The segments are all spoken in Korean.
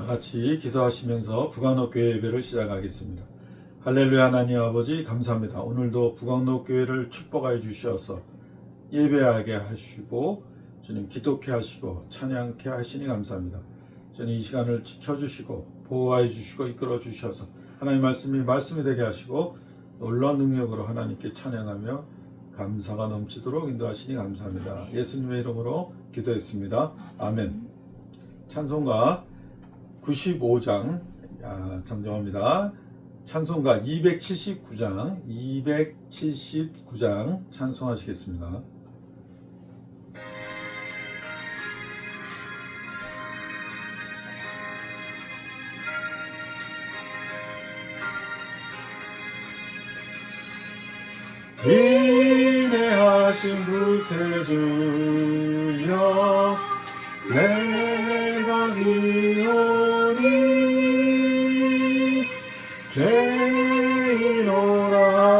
다 같이 기도하시면서 북악로교회 예배를 시작하겠습니다. 할렐루야. 하나님 아버지 감사합니다. 오늘도 북악로교회를 축복하여 주셔서 예배하게 하시고 주님 기독케 하시고 찬양케 하시니 감사합니다. 주님 이 시간을 지켜주시고 보호하여 주시고 이끌어 주셔서 하나님 말씀이 되게 하시고 놀라운 능력으로 하나님께 찬양하며 감사가 넘치도록 인도하시니 감사합니다. 예수님의 이름으로 기도했습니다. 아멘. 찬송가 95장 정정합니다. 찬송가 279장 찬송하시겠습니다. 인내하신 구세주여 내가 기오니 죄인오라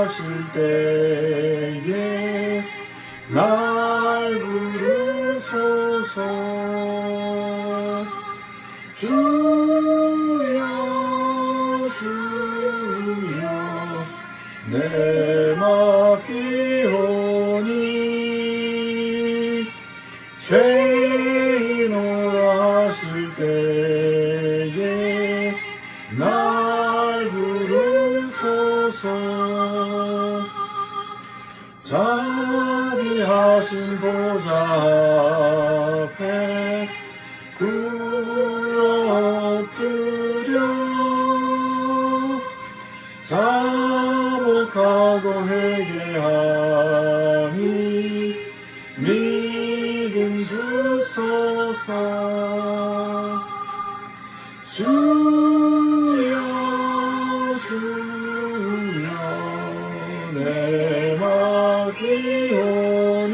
하실 때에 날 부르소서. 주여 주여 내 맡기오니 죄인오라 하실 때에 날 부르소서. 자비하신 보좌 앞에 굴러 엎드려 자복하고 회개하니 믿음 주소서. 주여 주여 내 맡기오니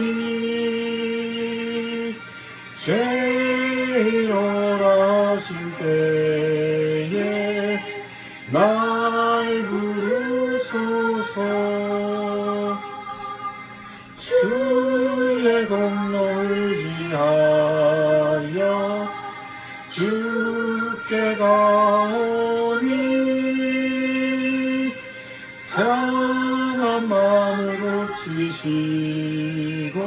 죄인오라 하실 때에 날 부르소서. 주의 공로 의지하여 주께 가오니 상한 마음을 고치시고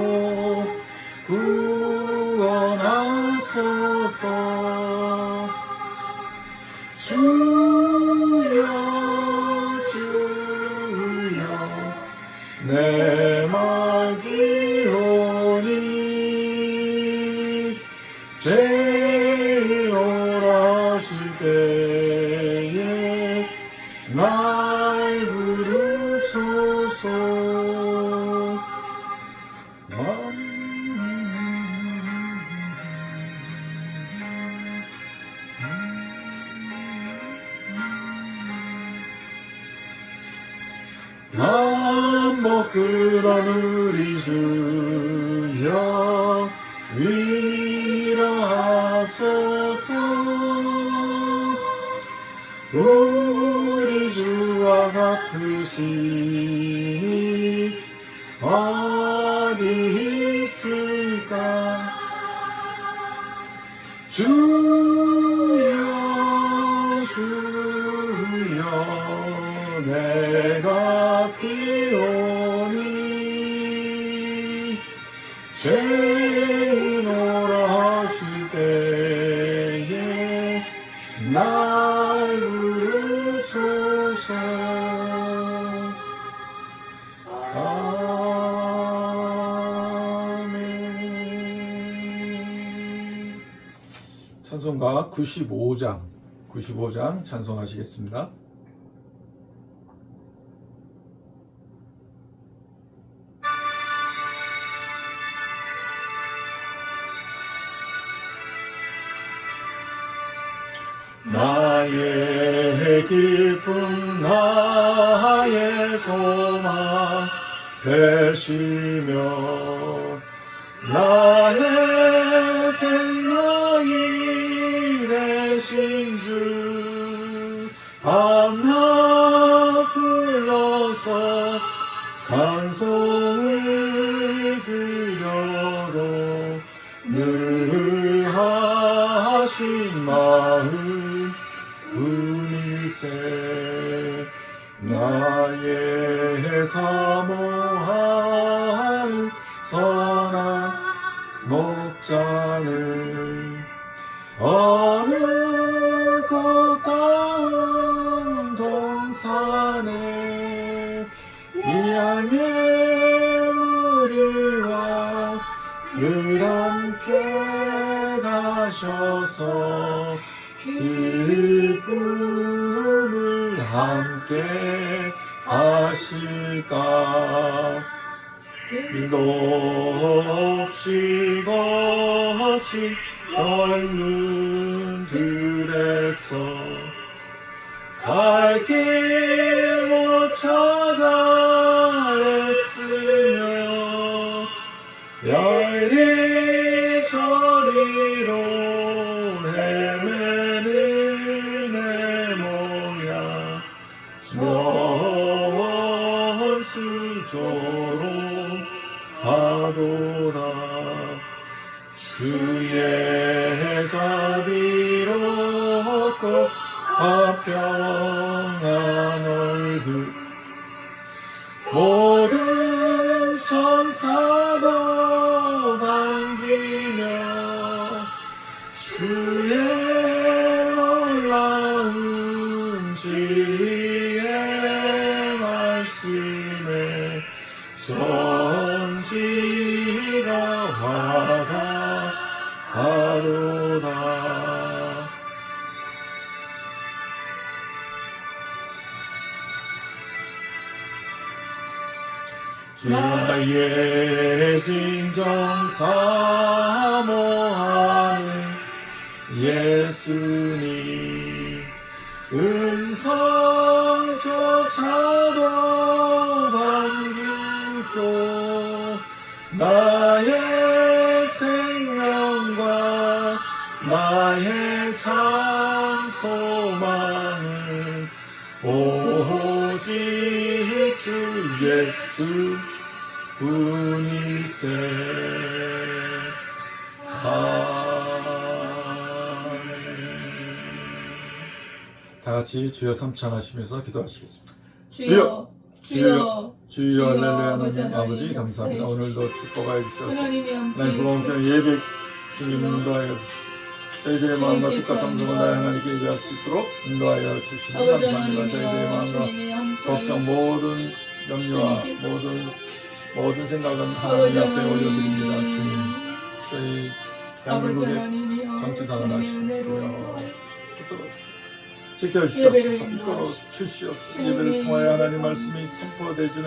구원하소서. 주여 주여 내 맡기오니 죄인오라 하실 때에 날 부르소서. 만복 그런 우리 주여 위로하소서. 우리 주와 같으시니 어디 있을까. 주여 주여 내가 기오니 죄인오라 하실 때에 날 부르소서. 아멘. 찬송가 95장 찬송하시겠습니다. 나의 기쁨 나의 소망 되시며 나의 생명이 되신 주 밤낮 불러서 찬송을 드려도 늘 하신 마음 오셔서 기쁨을 함께 하실까. 길도 없이 거친 넓은 들에서 갈 길 못 찾아 애쓰며 야이리 저리로 헤매는 내 모양 먼 수조로 하도다. 주의 자비로 걷고 화평한 얼굴 모든 천사도 반기며 주의 놀라운 진리의 말씀에 전지가 와닿아도다. 주의 진정 사모하는 예수님 음성조차도 반기고 나의 생명과 나의 참 소망은 오직 주 예수 분이세. 아멘. 다 같이 주여 삼창하시면서 기도하시겠습니다. 주여, 주여, 주여, 할렐루야. 하나님 아버지 감사합니다. 오늘도 축복하여 주셔서 하나님 부모님께 예배 주님 인도하여 주시고 저희들의 마음과 뜻과 감정을 나의 하나님께 예배할 수 있도록 인도하여 주시니 감사합니다. 저희들의 마음과 걱정 모든 염려와 모든 생각은 하나님 앞에 올려드립니다. 주님 저희 대한민국의 정치상을 하시고 주여 지켜주시옵소서. 이끌어 주시옵소서. 예배를 통하여 하나님 말씀이 선포되지는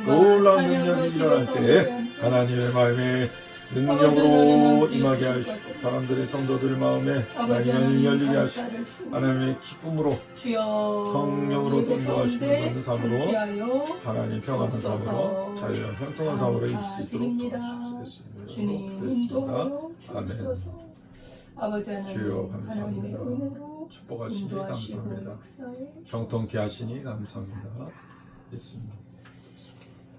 놀라운 능력이 일어날 때에 하나님의 마음에 능력으로 임하게 하시고 사람들의 성도들 마음에 하나님의 열리게 하시고 하나님의 기쁨으로 성령으로 인도하시는 그런 삶으로 하나님 평안한 삶으로 자유와 형통한 삶으로 이룰 수 있도록 도와주시겠습니다. 주님 인도하여 아멘. 주옵소서. 아버지 하나님 주여 감사합니다. 하나님의 은혜로 축복하시니 감사합니다. 형통케 하시니 감사합니다. 예수님.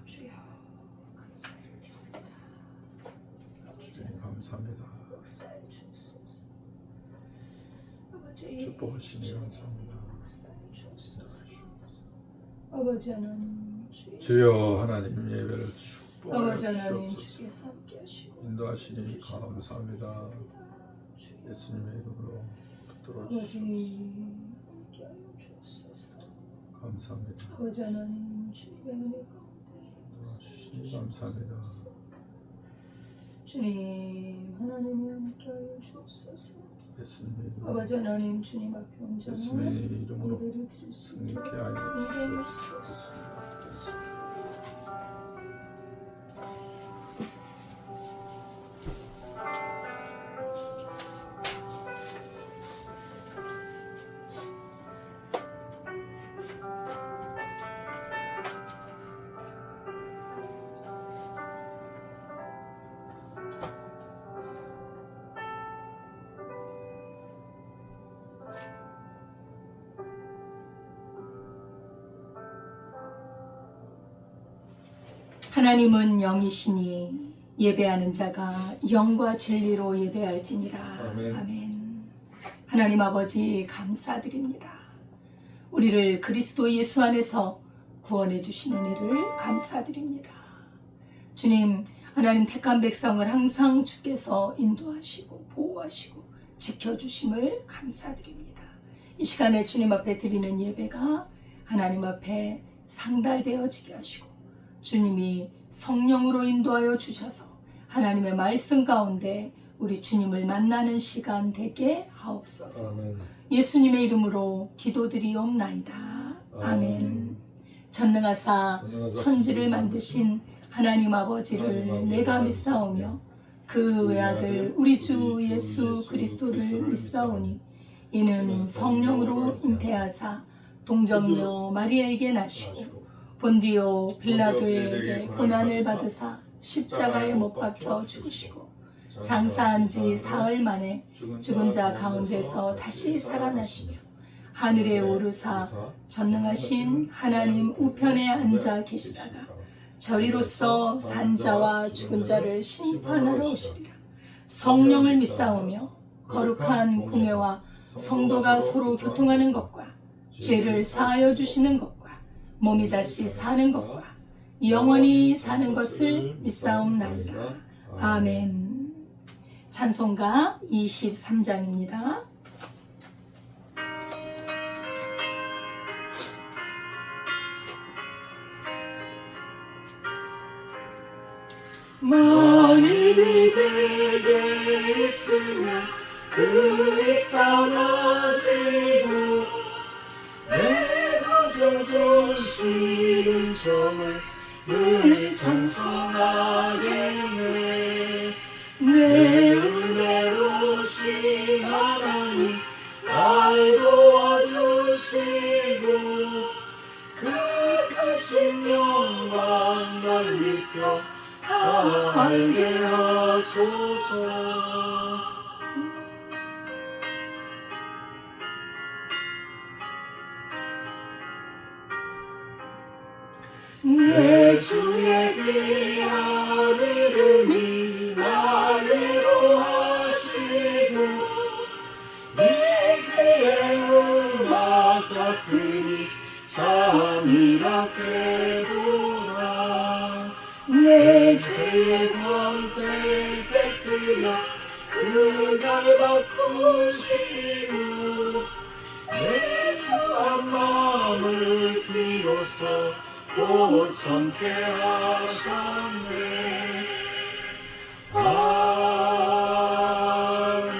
주여 감사드립니다. 주님 감사합니다. 역사해 주옵소서. 아버지 축복하시니 감사합니다. 역사해 주옵소서. 아버지 하나님 주여 하나님 예배를 축복하여 아버지 하나님 주옵소서. 주께서 함께하시고 인도하시니 감사합니다. 예수님의 이름으로 붙들어 아버지 주시옵소서. 함께하여 주옵소서. 감사합니다. 아버지 하나님 주님의 은혜 가운데 인도하시니 감사합니다. 주님 하나님이 함께하여 주옵소서. 예수님의 이름으로 아버지 하나님 주님 앞에 예수님의 온전한 이름으로 예배를 드릴 수 있도록 승리케 하여 인도하여 주시옵소서. 주옵소서. 하나님은 영이시니 예배하는 자가 영과 진리로 예배할지니라. 아멘. 아멘. 하나님 아버지 감사드립니다. 우리를 그리스도 예수 안에서 구원해 주신 은혜를 감사드립니다. 주님, 하나님 택한 백성을 항상 주께서 인도하시고 보호하시고 지켜주심을 감사드립니다. 이 시간에 주님 앞에 드리는 예배가 하나님 앞에 상달되어지게 하시고 주님이 성령으로 인도하여 주셔서 하나님의 말씀 가운데 우리 주님을 만나는 시간 되게 하옵소서. 아멘. 예수님의 이름으로 기도드리옵나이다. 아멘. 전능하사 천지를 만드신 하나님 아버지를 내가 믿사오며 그 외아들 우리 주 예수 그리스도를 믿사오니 이는 성령으로 잉태하사 동정녀 마리아에게 나시고 본디오 빌라도에게 고난을 받으사 십자가에 못 박혀 죽으시고 장사한 지 사흘 만에 죽은 자 가운데서 다시 살아나시며 하늘에 오르사 전능하신 하나님 우편에 앉아 계시다가 저리로서 산자와 죽은 자를 심판하러 오시리라. 성령을 믿사오며 거룩한 공회와 성도가 서로 교통하는 것과 죄를 사하여 주시는 것과 몸이 다시 사는 것과 영원히 사는 것을 믿사옵나이다. 아멘. 찬송가 23장입니다. 만일이 내게 있으면 그리 떠나지고 내가 저주시는 점을 늘 찬송하겠네. 내 은혜로신 하나님 날 도와주시고 그 크신 영광 날 입혀 알게 하소서. 내 주의 귀한 이름이 나를 위로하시고 네 귀의 음악 같으니 잠이라 깨우라. 내 죄의 권세 깨뜨려 그날 바꾸시고 내 처한 마음을 비로소 고청케 하셨네. 아멘.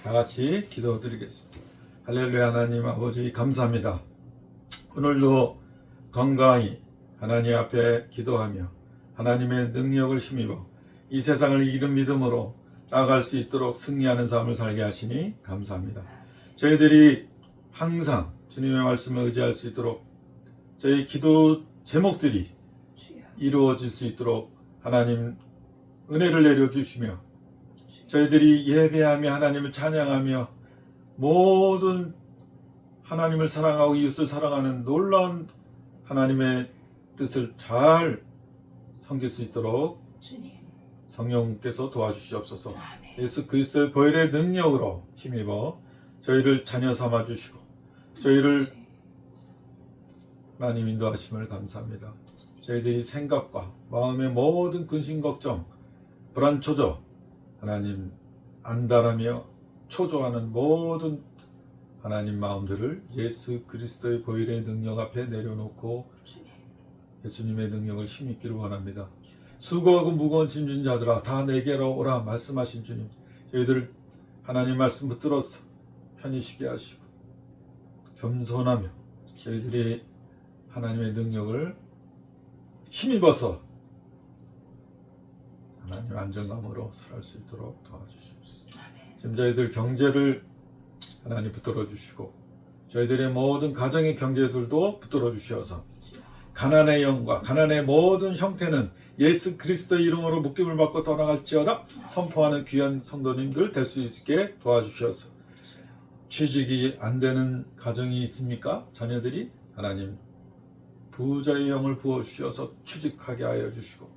다 같이 기도드리겠습니다. 할렐루야. 하나님 아버지 감사합니다. 오늘도 건강히 하나님 앞에 기도하며 하나님의 능력을 힘입어 이 세상을 이기는 믿음으로 나아갈 수 있도록 승리하는 삶을 살게 하시니 감사합니다. 저희들이 항상 주님의 말씀을 의지할 수 있도록 저희 기도 제목들이 이루어질 수 있도록 하나님 은혜를 내려주시며 저희들이 예배하며 하나님을 찬양하며 모든 하나님을 사랑하고 이웃을 사랑하는 놀라운 하나님의 뜻을 잘 섬길 수 있도록 성령께서 도와주시옵소서. 예수 그리스도의 보혈의 능력으로 힘입어 저희를 자녀 삼아 주시고 저희를 하나님 인도하심을 감사합니다. 저희들이 생각과 마음의 모든 근심 걱정 불안 초조 하나님 안달하며 초조하는 모든 하나님 마음들을 예수 그리스도의 보혈의 능력 앞에 내려놓고 예수님의 능력을 힘입기를 원합니다. 수고하고 무거운 짐진 자들아 다 내게로 오라 말씀하신 주님, 저희들 하나님 말씀 붙들어서 편히 쉬게 하시고 겸손하며 저희들이 하나님의 능력을 힘입어서 하나님 안정감으로 살아갈 수 있도록 도와주시옵소서. 지금 저희들 경제를 하나님 붙들어 주시고 저희들의 모든 가정의 경제들도 붙들어 주셔서 가난의 영과 가난의 모든 형태는 예수 그리스도의 이름으로 묶임을 받고 떠나갈지어다 선포하는 귀한 성도님들 될 수 있게 도와주셔서 취직이 안 되는 가정이 있습니까? 자녀들이 하나님 부자의 영을 부어주셔서 취직하게 하여 주시고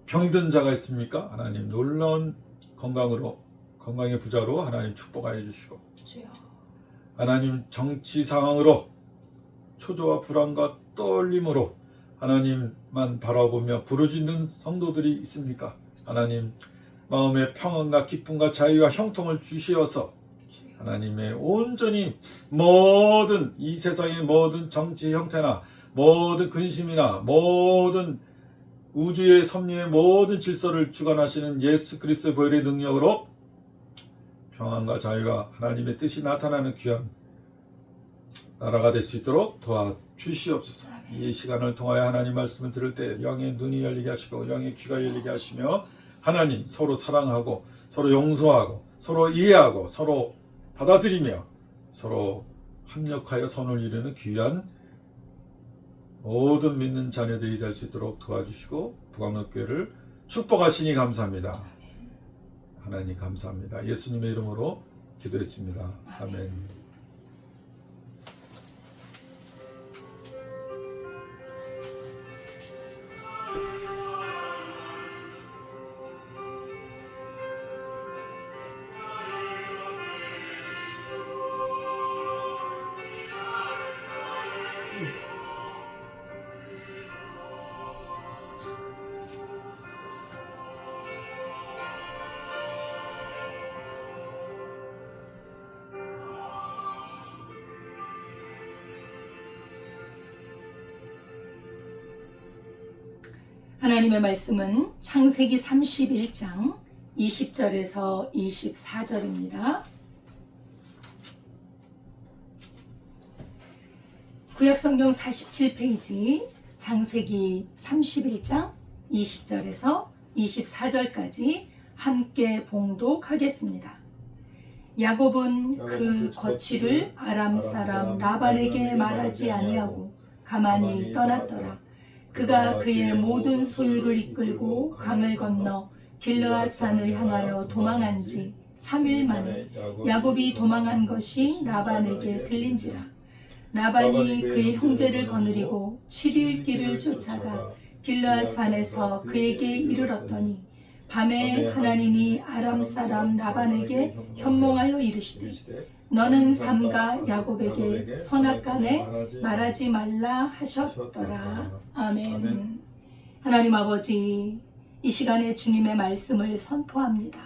병든 자가 있습니까? 하나님 놀라운 건강의 부자로 하나님 축복하여 주시고 하나님 정치 상황으로 초조와 불안과 떨림으로 하나님만 바라보며 부르짖는 성도들이 있습니까? 하나님 마음의 평안과 기쁨과 자유와 형통을 주시어서 하나님의 온전히 모든 이 세상의 모든 정치 형태나 모든 근심이나 모든 우주의 섭리의 모든 질서를 주관하시는 예수 그리스도의 보혈의 능력으로 평안과 자유가 하나님의 뜻이 나타나는 귀한 나라가 될 수 있도록 도와주시옵소서. 이 시간을 통하여 하나님 말씀을 들을 때 영의 눈이 열리게 하시고 영의 귀가 열리게 하시며 하나님 서로 사랑하고 서로 용서하고 서로 이해하고 서로 받아들이며 서로 합력하여 선을 이루는 귀한 모든 믿는 자녀들이 될 수 있도록 도와주시고 북악록교회를 축복하시니 감사합니다. 하나님 감사합니다. 예수님의 이름으로 기도했습니다. 아멘. 하나님의 말씀은 창세기 31장 20절에서 24절입니다. 구약성경 47페이지 창세기 31장 20절에서 24절까지 함께 봉독하겠습니다. 야곱은 그 거취를 아람 사람 라반에게 말하지 아니하고 가만히 떠났더라. 그가 그의 모든 소유를 이끌고 강을 건너 길르앗산을 향하여 도망한 지 3일 만에 야곱이 도망한 것이 라반에게 들린지라. 라반이 그의 형제를 거느리고 7일 길을 쫓아가 길르앗산에서 그에게 이르렀더니 밤에 하나님이 아람 사람 라반에게 현몽하여 이르시되 너는 삼가 야곱에게 선악간에 말하지 말라 하셨더라. 아멘. 하나님 아버지, 이 시간에 주님의 말씀을 선포합니다.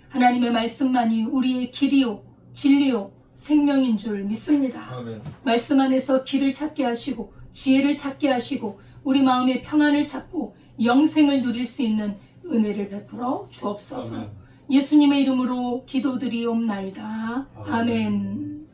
하나님의 말씀만이 우리의 길이요 진리요 생명인 줄 믿습니다. 아멘. 말씀 안에서 길을 찾게 하시고 지혜를 찾게 하시고 우리 마음의 평안을 찾고 영생을 누릴 수 있는 은혜를 베풀어 주옵소서. 아멘. 예수님의 이름으로 기도드리옵나이다. 아멘.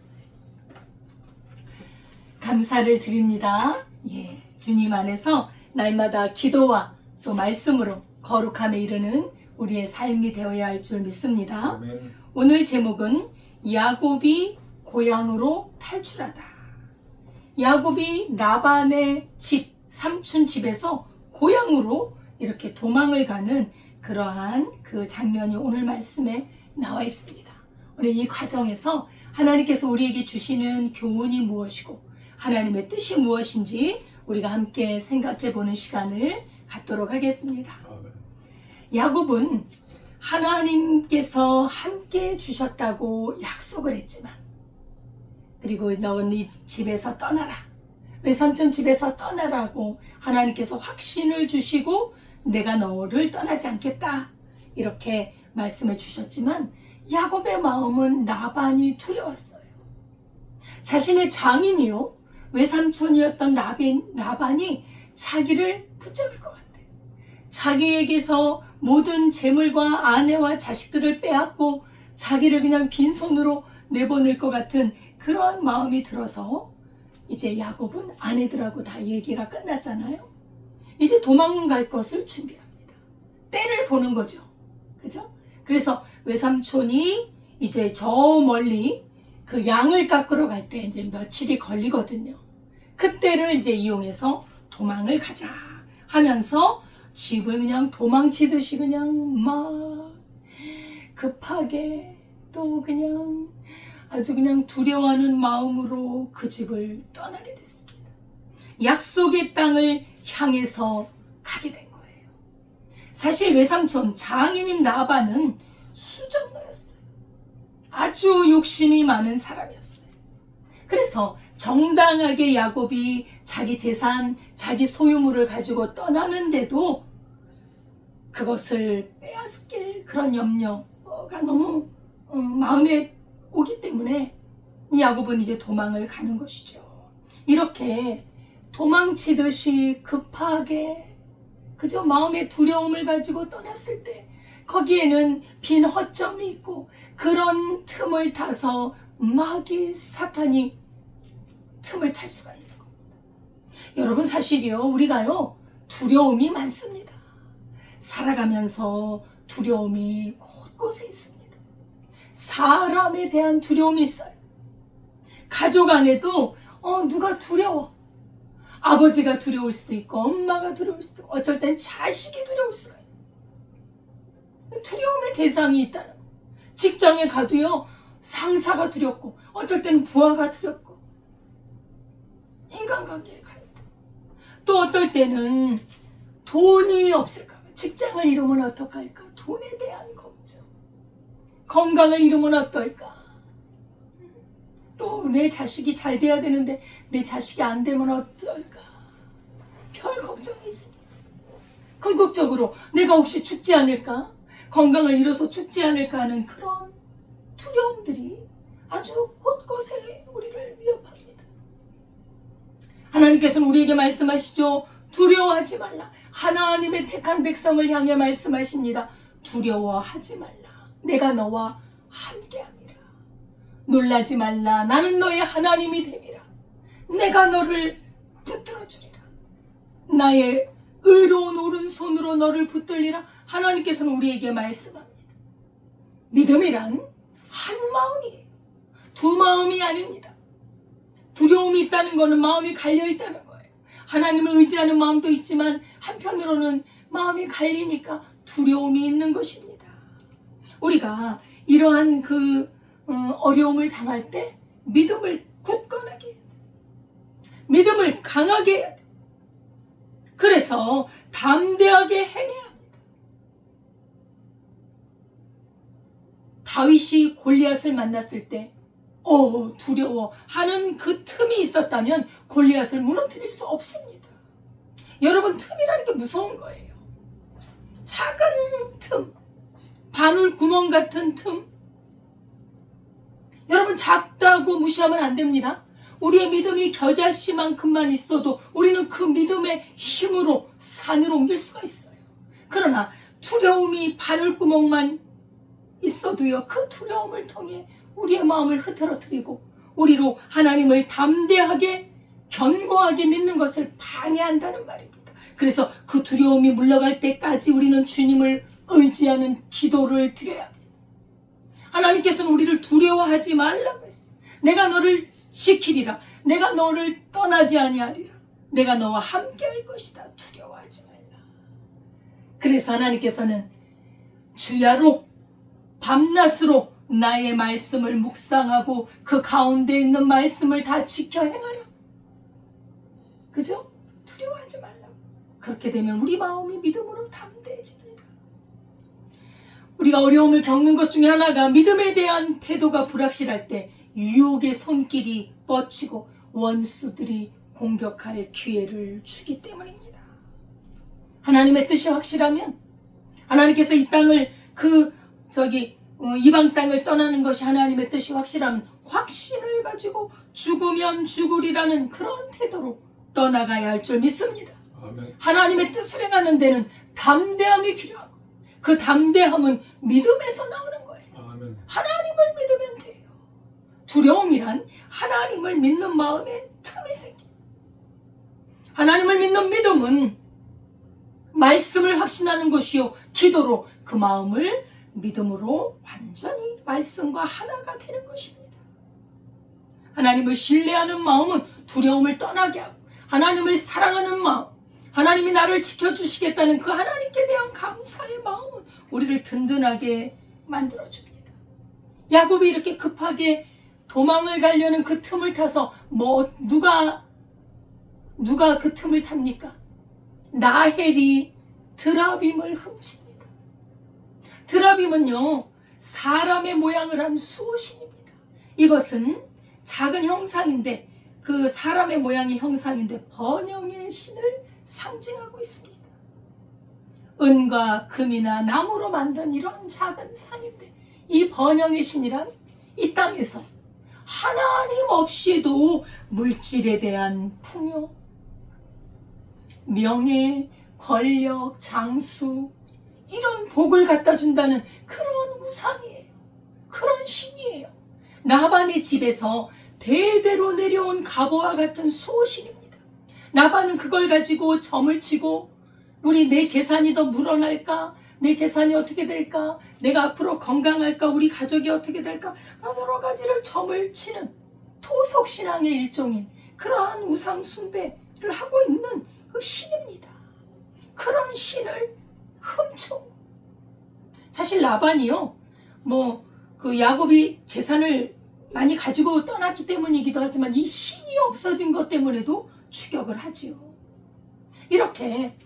감사를 드립니다. 예, 주님 안에서 날마다 기도와 또 말씀으로 거룩함에 이르는 우리의 삶이 되어야 할 줄 믿습니다. 아멘. 오늘 제목은 야곱이 고향으로 탈출하다. 야곱이 라반의 집, 삼촌 집에서 고향으로 이렇게 도망을 가는 그러한 그 장면이 오늘 말씀에 나와 있습니다. 오늘 이 과정에서 하나님께서 우리에게 주시는 교훈이 무엇이고 하나님의 뜻이 무엇인지 우리가 함께 생각해 보는 시간을 갖도록 하겠습니다. 아멘. 야곱은 하나님께서 함께 주셨다고 약속을 했지만 그리고 너는 이 집에서 떠나라. 외삼촌 집에서 떠나라고 하나님께서 확신을 주시고 내가 너를 떠나지 않겠다 이렇게 말씀해 주셨지만 야곱의 마음은 라반이 두려웠어요. 자신의 장인이요 외삼촌이었던 라반이 자기를 붙잡을 것 같아. 자기에게서 모든 재물과 아내와 자식들을 빼앗고 자기를 그냥 빈손으로 내보낼 것 같은 그런 마음이 들어서 이제 야곱은 아내들하고 다 얘기가 끝났잖아요. 이제 도망갈 것을 준비합니다. 때를 보는 거죠. 그죠? 그래서 외삼촌이 이제 저 멀리 그 양을 깎으러 갈 때 이제 며칠이 걸리거든요. 그때를 이제 이용해서 도망을 가자 하면서 집을 그냥 도망치듯이 그냥 막 급하게 또 그냥 아주 그냥 두려워하는 마음으로 그 집을 떠나게 됐습니다. 약속의 땅을 향해서 가게 된 거예요. 사실 외삼촌 장인인 라반은 수정너였어요. 아주 욕심이 많은 사람이었어요. 그래서 정당하게 야곱이 자기 재산, 자기 소유물을 가지고 떠나는데도 그것을 빼앗길 그런 염려가 너무 마음에 오기 때문에 야곱은 이제 도망을 가는 것이죠. 이렇게 도망치듯이 급하게 그저 마음의 두려움을 가지고 떠났을 때 거기에는 빈 허점이 있고 그런 틈을 타서 마귀 사탄이 틈을 탈 수가 있는 겁니다. 여러분 사실이요 우리가요 두려움이 많습니다. 살아가면서 두려움이 곳곳에 있습니다. 사람에 대한 두려움이 있어요. 가족 안에도 누가 두려워. 아버지가 두려울 수도 있고 엄마가 두려울 수도 있고 어쩔 땐 자식이 두려울 수가 있어요. 두려움의 대상이 있다는 거. 직장에 가도요 상사가 두렵고 어쩔 때는 부하가 두렵고 인간관계에 갈등 또 어떨 때는 돈이 없을까 봐 직장을 잃으면 어떡할까 돈에 대한 걱정 건강을 잃으면 어떨까 또 내 자식이 잘 돼야 되는데 내 자식이 안 되면 어떨까 별 걱정이 있습니다. 궁극적으로 내가 혹시 죽지 않을까 건강을 잃어서 죽지 않을까 하는 그런 두려움들이 아주 곳곳에 우리를 위협합니다. 하나님께서는 우리에게 말씀하시죠. 두려워하지 말라. 하나님의 택한 백성을 향해 말씀하십니다. 두려워하지 말라. 내가 너와 함께함이라. 놀라지 말라. 나는 너의 하나님이 됨이라. 내가 너를 붙들어주리라. 나의 의로운 오른손으로 너를 붙들리라. 하나님께서는 우리에게 말씀합니다. 믿음이란 한 마음이에요. 두 마음이 아닙니다. 두려움이 있다는 것은 마음이 갈려 있다는 거예요. 하나님을 의지하는 마음도 있지만 한편으로는 마음이 갈리니까 두려움이 있는 것입니다. 우리가 이러한 어려움을 당할 때 믿음을 굳건하게 해야 돼요. 믿음을 강하게 해야 돼요. 그래서 담대하게 행해야 합니다. 다윗이 골리앗을 만났을 때 두려워 하는 그 틈이 있었다면 골리앗을 무너뜨릴 수 없습니다. 여러분 틈이라는 게 무서운 거예요. 작은 틈, 바늘 구멍 같은 틈. 여러분 작다고 무시하면 안 됩니다. 우리의 믿음이 겨자씨만큼만 있어도 우리는 그 믿음의 힘으로 산을 옮길 수가 있어요. 그러나 두려움이 바늘구멍만 있어도요 그 두려움을 통해 우리의 마음을 흐트러뜨리고 우리로 하나님을 담대하게 견고하게 믿는 것을 방해한다는 말입니다. 그래서 그 두려움이 물러갈 때까지 우리는 주님을 의지하는 기도를 드려야 합니다. 하나님께서는 우리를 두려워하지 말라고 했어요. 내가 너를 지키리라. 내가 너를 떠나지 아니하리라. 내가 너와 함께 할 것이다. 두려워하지 말라. 그래서 하나님께서는 주야로 밤낮으로 나의 말씀을 묵상하고 그 가운데 있는 말씀을 다 지켜 행하라. 그죠? 두려워하지 말라. 그렇게 되면 우리 마음이 믿음으로 담대해집니다. 우리가 어려움을 겪는 것 중에 하나가 믿음에 대한 태도가 불확실할 때 유혹의 손길이 뻗치고 원수들이 공격할 기회를 주기 때문입니다. 하나님의 뜻이 확실하면 하나님께서 이 땅을 이방 땅을 떠나는 것이 하나님의 뜻이 확실하면 확신을 가지고 죽으면 죽으리라는 그런 태도로 떠나가야 할 줄 믿습니다. 아멘. 하나님의 뜻을 행하는 데는 담대함이 필요하고 그 담대함은 믿음에서 나오는 거예요. 아멘. 하나님을 믿으면 돼요. 두려움이란 하나님을 믿는 마음에 틈이 생깁니다. 하나님을 믿는 믿음은 말씀을 확신하는 것이요 기도로 그 마음을 믿음으로 완전히 말씀과 하나가 되는 것입니다. 하나님을 신뢰하는 마음은 두려움을 떠나게 하고 하나님을 사랑하는 마음, 하나님이 나를 지켜주시겠다는 그 하나님께 대한 감사의 마음은 우리를 든든하게 만들어줍니다. 야곱이 이렇게 급하게 도망을 가려는 그 틈을 타서 누가 그 틈을 탑니까? 라헬이 드라빔을 훔칩니다. 드라빔은요 사람의 모양을 한 수호신입니다. 이것은 작은 형상인데 그 사람의 모양의 형상인데 번영의 신을 상징하고 있습니다. 은과 금이나 나무로 만든 이런 작은 상인데 이 번영의 신이란 이 땅에서 하나님 없이도 물질에 대한 풍요, 명예, 권력, 장수 이런 복을 갖다 준다는 그런 우상이에요. 그런 신이에요. 나반의 집에서 대대로 내려온 가보와 같은 수호신입니다. 나반은 그걸 가지고 점을 치고 내 재산이 더 물어날까? 내 재산이 어떻게 될까? 내가 앞으로 건강할까? 우리 가족이 어떻게 될까? 여러 가지를 점을 치는 토속신앙의 일종인 그러한 우상 숭배를 하고 있는 그 신입니다. 그런 신을 훔쳐. 사실 라반이요, 그 야곱이 재산을 많이 가지고 떠났기 때문이기도 하지만 이 신이 없어진 것 때문에도 추격을 하지요. 이렇게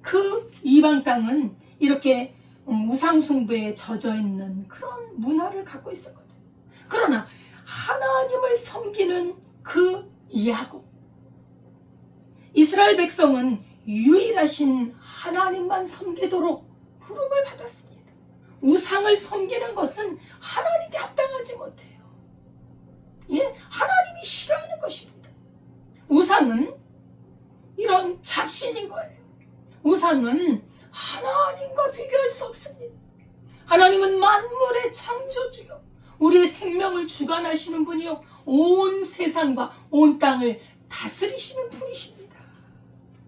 그 이방 땅은 이렇게 우상 숭배에 젖어 있는 그런 문화를 갖고 있었거든요. 그러나 하나님을 섬기는 그 야곱, 이스라엘 백성은 유일하신 하나님만 섬기도록 부름을 받았습니다. 우상을 섬기는 것은 하나님께 합당하지 못해요. 하나님이 싫어하는 것입니다. 우상은 이런 잡신인 거예요. 우상은 하나님과 비교할 수 없습니다. 하나님은 만물의 창조주요, 우리의 생명을 주관하시는 분이요, 온 세상과 온 땅을 다스리시는 분이십니다.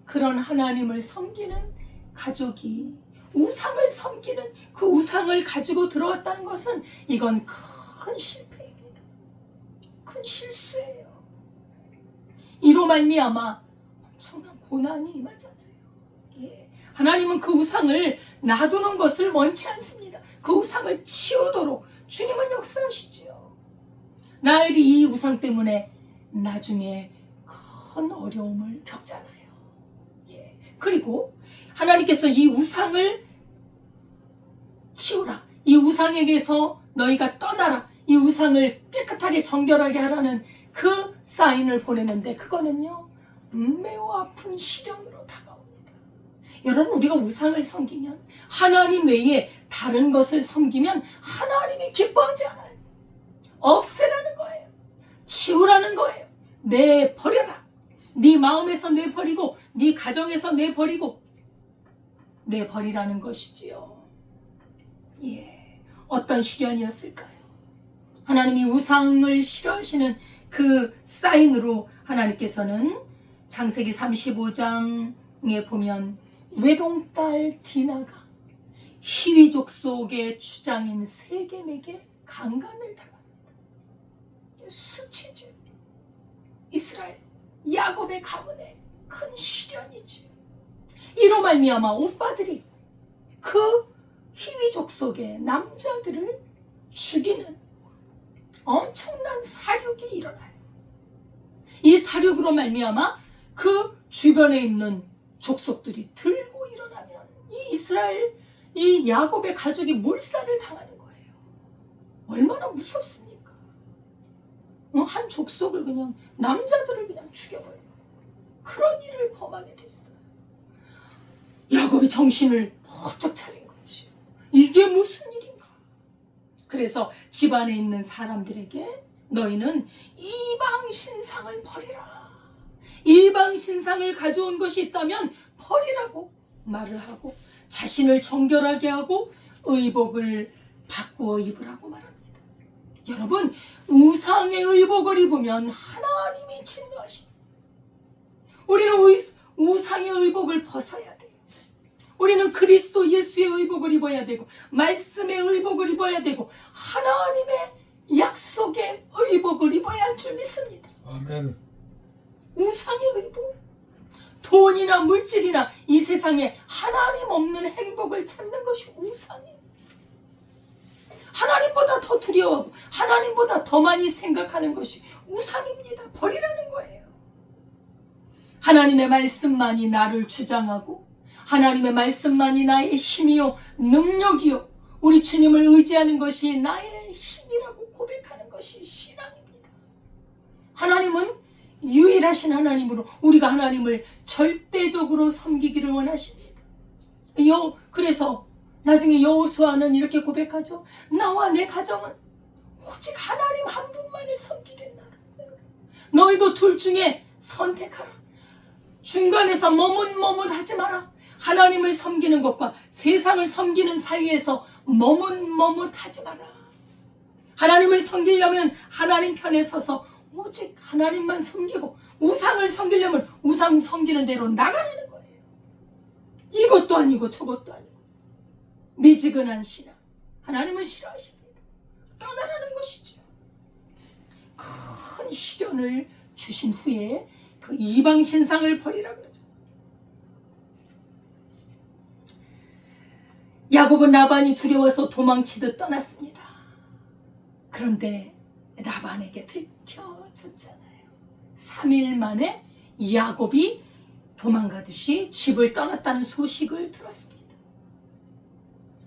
그런 하나님을 섬기는 가족이 우상을 섬기는 그 우상을 가지고 들어왔다는 것은 이건 큰 실패입니다. 큰 실수예요. 이로 말미암아 엄청난 고난이 임하잖아요. 하나님은 그 우상을 놔두는 것을 원치 않습니다. 그 우상을 치우도록 주님은 역사하시지요. 라헬이 이 우상 때문에 나중에 큰 어려움을 겪잖아요. 그리고 하나님께서 이 우상을 치우라, 이 우상에게서 너희가 떠나라, 이 우상을 깨끗하게 정결하게 하라는 그 사인을 보내는데 그거는요 매우 아픈 시련으로 다가옵니다. 여러분, 우리가 우상을 섬기면, 하나님 외에 다른 것을 섬기면 하나님이 기뻐하지 않아요. 없애라는 거예요. 치우라는 거예요. 내버려라. 네 마음에서 내버리고, 네 가정에서 내버리고, 내버리라는 것이지요. 어떤 시련이었을까요? 하나님이 우상을 싫어하시는 그 사인으로 하나님께서는 창세기 35장에 보면 외동딸 디나가 히위족 속의 주장인 세겜에게 강간을 당합니다. 수치지. 이스라엘 야곱의 가문에 큰 시련이지. 이로 말미암아 오빠들이 그 히위족 속의 남자들을 죽이는 엄청난 사륙이 일어나요. 이 사륙으로 말미암아 그 주변에 있는 족속들이 들고 일어나면 이 이스라엘, 이 야곱의 가족이 몰살을 당하는 거예요. 얼마나 무섭습니까? 한 족속을 그냥, 남자들을 그냥 죽여버려요. 그런 일을 범하게 됐어요. 야곱이 정신을 번쩍 차린 거지. 이게 무슨 일인가? 그래서 집안에 있는 사람들에게 너희는 이방 신상을 버리라. 이방 신상을 가져온 것이 있다면 버리라고 말을 하고 자신을 정결하게 하고 의복을 바꾸어 입으라고 말합니다. 여러분, 우상의 의복을 입으면 하나님이 진노하십니다. 우리는 우상의 의복을 벗어야 돼요. 우리는 그리스도 예수의 의복을 입어야 되고, 말씀의 의복을 입어야 되고, 하나님의 약속의 의복을 입어야 할 줄 믿습니다. 아멘. 우상의 의복, 돈이나 물질이나 이 세상에 하나님 없는 행복을 찾는 것이 우상이에요. 하나님보다 더 두려워하고 하나님보다 더 많이 생각하는 것이 우상입니다. 버리라는 거예요. 하나님의 말씀만이 나를 주장하고, 하나님의 말씀만이 나의 힘이요 능력이요, 우리 주님을 의지하는 것이 나의 힘이라고 고백하는 것이 신앙입니다. 하나님은 유일하신 하나님으로 우리가 하나님을 절대적으로 섬기기를 원하십니다. 그래서 나중에 여호수아는 이렇게 고백하죠. 나와 내 가정은 오직 하나님 한 분만을 섬기겠나라. 너희도 둘 중에 선택하라. 중간에서 머뭇머뭇하지 마라. 하나님을 섬기는 것과 세상을 섬기는 사이에서 머뭇머뭇하지 마라. 하나님을 섬기려면 하나님 편에 서서 오직 하나님만 섬기고, 우상을 섬기려면 우상 섬기는 대로 나가라는 거예요. 이것도 아니고 저것도 아니고 미지근한 신앙, 하나님을 싫어하십니다. 떠나라는 것이죠. 큰 시련을 주신 후에 그 이방 신상을 버리라 그러죠. 야곱은 라반이 두려워서 도망치듯 떠났습니다. 그런데 라반에게 들켜졌잖아요. 3일 만에 야곱이 도망가듯이 집을 떠났다는 소식을 들었습니다.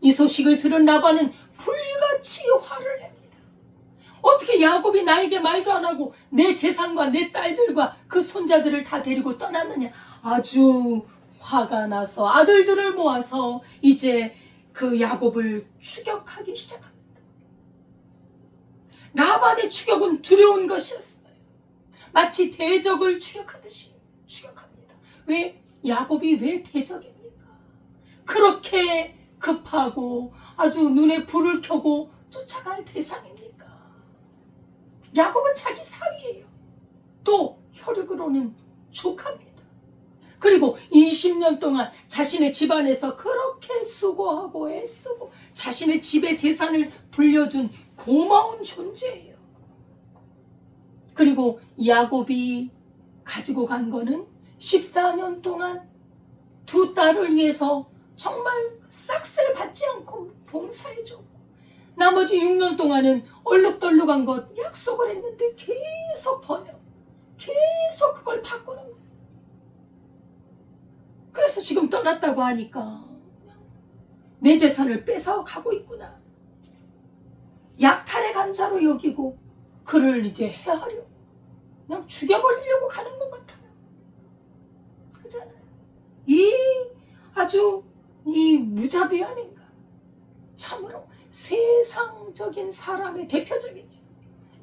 이 소식을 들은 라반은 불같이 화를 냅니다. 어떻게 야곱이 나에게 말도 안 하고 내 재산과 내 딸들과 그 손자들을 다 데리고 떠났느냐. 아주 화가 나서 아들들을 모아서 이제 그 야곱을 추격하기 시작합니다. 라반의 추격은 두려운 것이었어요. 마치 대적을 추격하듯이 추격합니다. 왜? 야곱이 왜 대적입니까? 그렇게 급하고 아주 눈에 불을 켜고 쫓아갈 대상입니까? 야곱은 자기 사위예요. 또 혈육으로는 조카입니다. 그리고 20년 동안 자신의 집안에서 그렇게 수고하고 애쓰고 자신의 집의 재산을 불려준 고마운 존재예요. 그리고 야곱이 가지고 간 거는 14년 동안 두 딸을 위해서 정말 싹쓸 받지 않고 봉사해줬고, 나머지 6년 동안은 얼룩덜룩한 것 약속을 했는데 계속 번역, 계속 그걸 바꾸는 거예요. 그래서 지금 떠났다고 하니까 내 재산을 뺏어 가고 있구나. 약탈의 간자로 여기고 그를 이제 해하려, 그냥 죽여버리려고 가는 것 같아요. 그잖아요. 아주 이 무자비한 인간, 참으로 세상적인 사람의 대표적이죠.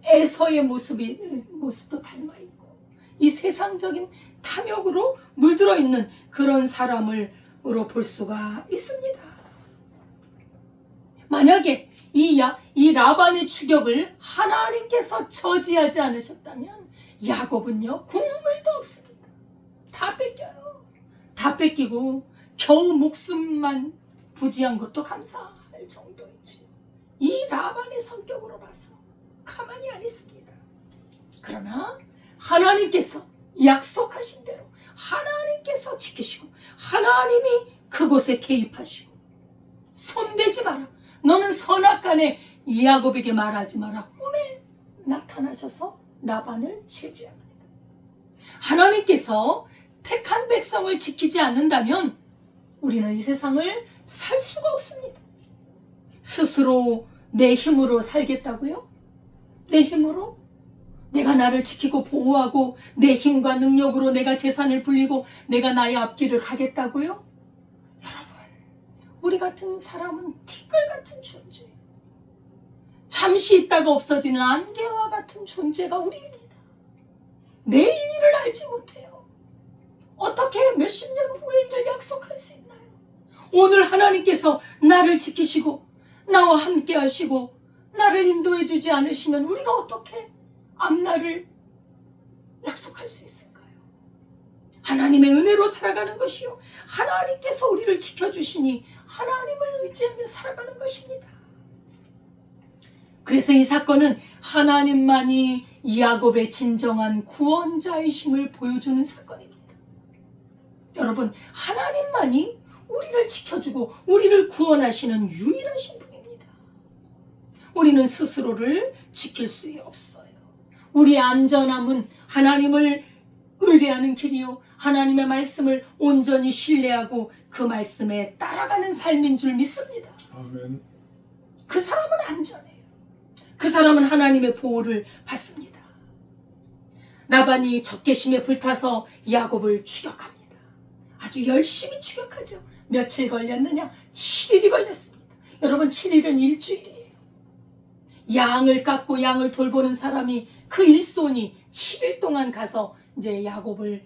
에서의 모습도 닮아있고 이 세상적인 탐욕으로 물들어 있는 그런 사람으로 볼 수가 있습니다. 만약에 이 라반의 추격을 하나님께서 저지하지 않으셨다면 야곱은요 국물도 없습니다. 다 뺏겨요. 다 뺏기고 겨우 목숨만 부지한 것도 감사할 정도이지. 이 라반의 성격으로 봐서 가만히 안 있습니다. 그러나 하나님께서 약속하신 대로 하나님께서 지키시고 하나님이 그곳에 개입하시고, 손대지 마라, 너는 선악간에 야곱에게 말하지 마라, 꿈에 나타나셔서 라반을 제지합니다. 하나님께서 택한 백성을 지키지 않는다면 우리는 이 세상을 살 수가 없습니다. 스스로 내 힘으로 살겠다고요? 내 힘으로? 내가 나를 지키고 보호하고 내 힘과 능력으로 내가 재산을 불리고 내가 나의 앞길을 가겠다고요? 여러분, 우리 같은 사람은 티끌 같은 존재, 잠시 있다가 없어지는 안개와 같은 존재가 우리입니다. 내일 일을 알지 못해요. 어떻게 몇십 년 후의 일을 약속할 수 있나요? 오늘 하나님께서 나를 지키시고 나와 함께 하시고 나를 인도해 주지 않으시면 우리가 어떻게 앞날을 약속할 수 있을까요? 하나님의 은혜로 살아가는 것이요, 하나님께서 우리를 지켜주시니 하나님을 의지하며 살아가는 것입니다. 그래서 이 사건은 하나님만이 야곱의 진정한 구원자이심을 보여주는 사건입니다. 여러분, 하나님만이 우리를 지켜주고 우리를 구원하시는 유일하신 분입니다. 우리는 스스로를 지킬 수 없어요. 우리의 안전함은 하나님을 의뢰하는 길이요, 하나님의 말씀을 온전히 신뢰하고 그 말씀에 따라가는 삶인 줄 믿습니다. 아멘. 그 사람은 안전해요. 그 사람은 하나님의 보호를 받습니다. 라반이 적개심에 불타서 야곱을 추격합니다. 아주 열심히 추격하죠. 며칠 걸렸느냐? 7일이 걸렸습니다. 여러분, 7일은 일주일이에요. 양을 깎고 양을 돌보는 사람이 그 일손이 10일 동안 가서 이제 야곱을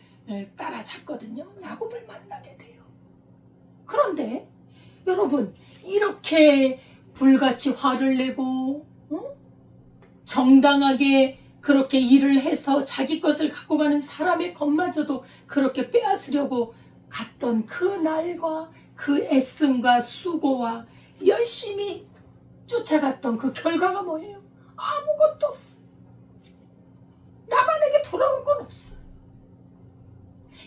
따라잡거든요. 야곱을 만나게 돼요. 그런데 여러분, 이렇게 불같이 화를 내고 정당하게 그렇게 일을 해서 자기 것을 갖고 가는 사람의 것마저도 그렇게 빼앗으려고 갔던 그 날과 그 애씀과 수고와 열심히 쫓아갔던 그 결과가 뭐예요? 아무것도 없어요. 라반에게 돌아온 건 없어요.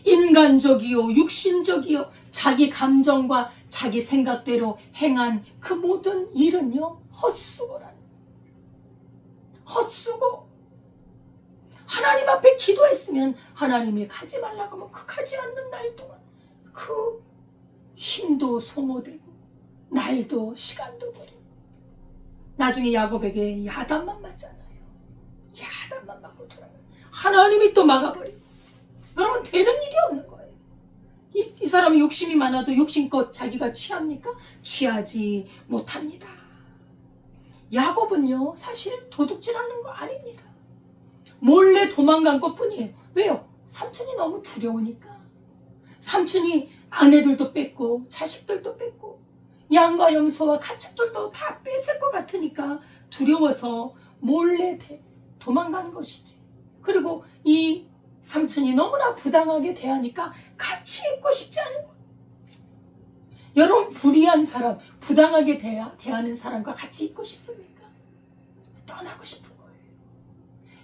인간적이요, 육신적이요, 자기 감정과 자기 생각대로 행한 그 모든 일은요, 헛수고라는 거예요. 헛수고. 하나님 앞에 기도했으면 하나님이 가지 말라고 하면 그 가지 않는 날 동안 그 힘도 소모되고 날도 시간도 버리고 나중에 야곱에게 야단만 맞잖아요. 야단만 맞고 돌아가요. 하나님이 또 막아버리고. 여러분, 되는 일이 없는 거예요. 이 사람이 욕심이 많아도 욕심껏 자기가 취합니까? 취하지 못합니다. 야곱은요, 사실 도둑질하는 거 아닙니다. 몰래 도망간 것 뿐이에요. 왜요? 삼촌이 너무 두려우니까. 삼촌이 아내들도 뺐고 자식들도 뺐고 양과 염소와 가축들도 다 뺐을 것 같으니까 두려워서 몰래 도망간 것이지. 그리고 이 삼촌이 너무나 부당하게 대하니까 같이 있고 싶지 않은 거예요. 여러분, 불의한 사람, 부당하게 대하는 사람과 같이 있고 싶습니까? 떠나고 싶은 거예요.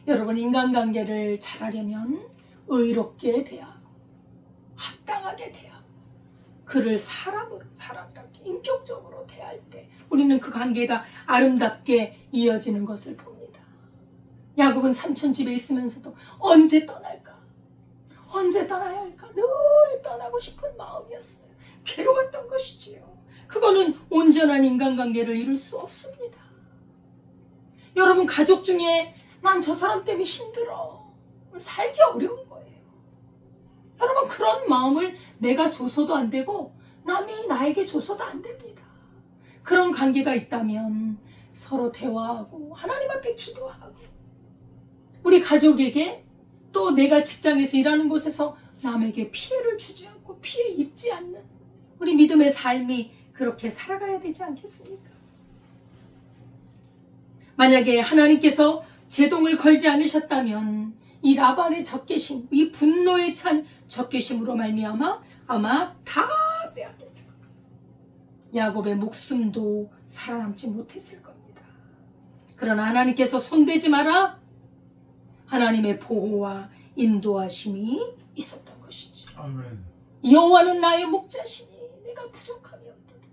여러분, 인간관계를 잘하려면 의롭게 대하고 합당하게 대하고 그를 사람답게 인격적으로 대할 때 우리는 그 관계가 아름답게 이어지는 것을 봅니다. 야곱은 삼촌 집에 있으면서도 언제 떠날까? 언제 떠나야 할까? 늘 떠나고 싶은 마음이었어요. 괴로웠던 것이지요. 그거는 온전한 인간관계를 이룰 수 없습니다. 여러분, 가족 중에 난 저 사람 때문에 힘들어, 살기 어려운 거예요. 여러분, 그런 마음을 내가 줘서도 안 되고 남이 나에게 줘서도 안 됩니다. 그런 관계가 있다면 서로 대화하고 하나님 앞에 기도하고 우리 가족에게 또 내가 직장에서 일하는 곳에서 남에게 피해를 주지 않고 피해 입지 않는 우리 믿음의 삶이 그렇게 살아가야 되지 않겠습니까? 만약에 하나님께서 제동을 걸지 않으셨다면 이 라반의 적개심, 이 분노에 찬 적개심으로 말미암아 아마 다 빼앗겼을 겁니다. 야곱의 목숨도 살아남지 못했을 겁니다. 그러나 하나님께서 손대지 마라, 하나님의 보호와 인도하심이 있었던 것이죠. 아멘. 여호와는 나의 목자시니 내가 부족함이 없도다.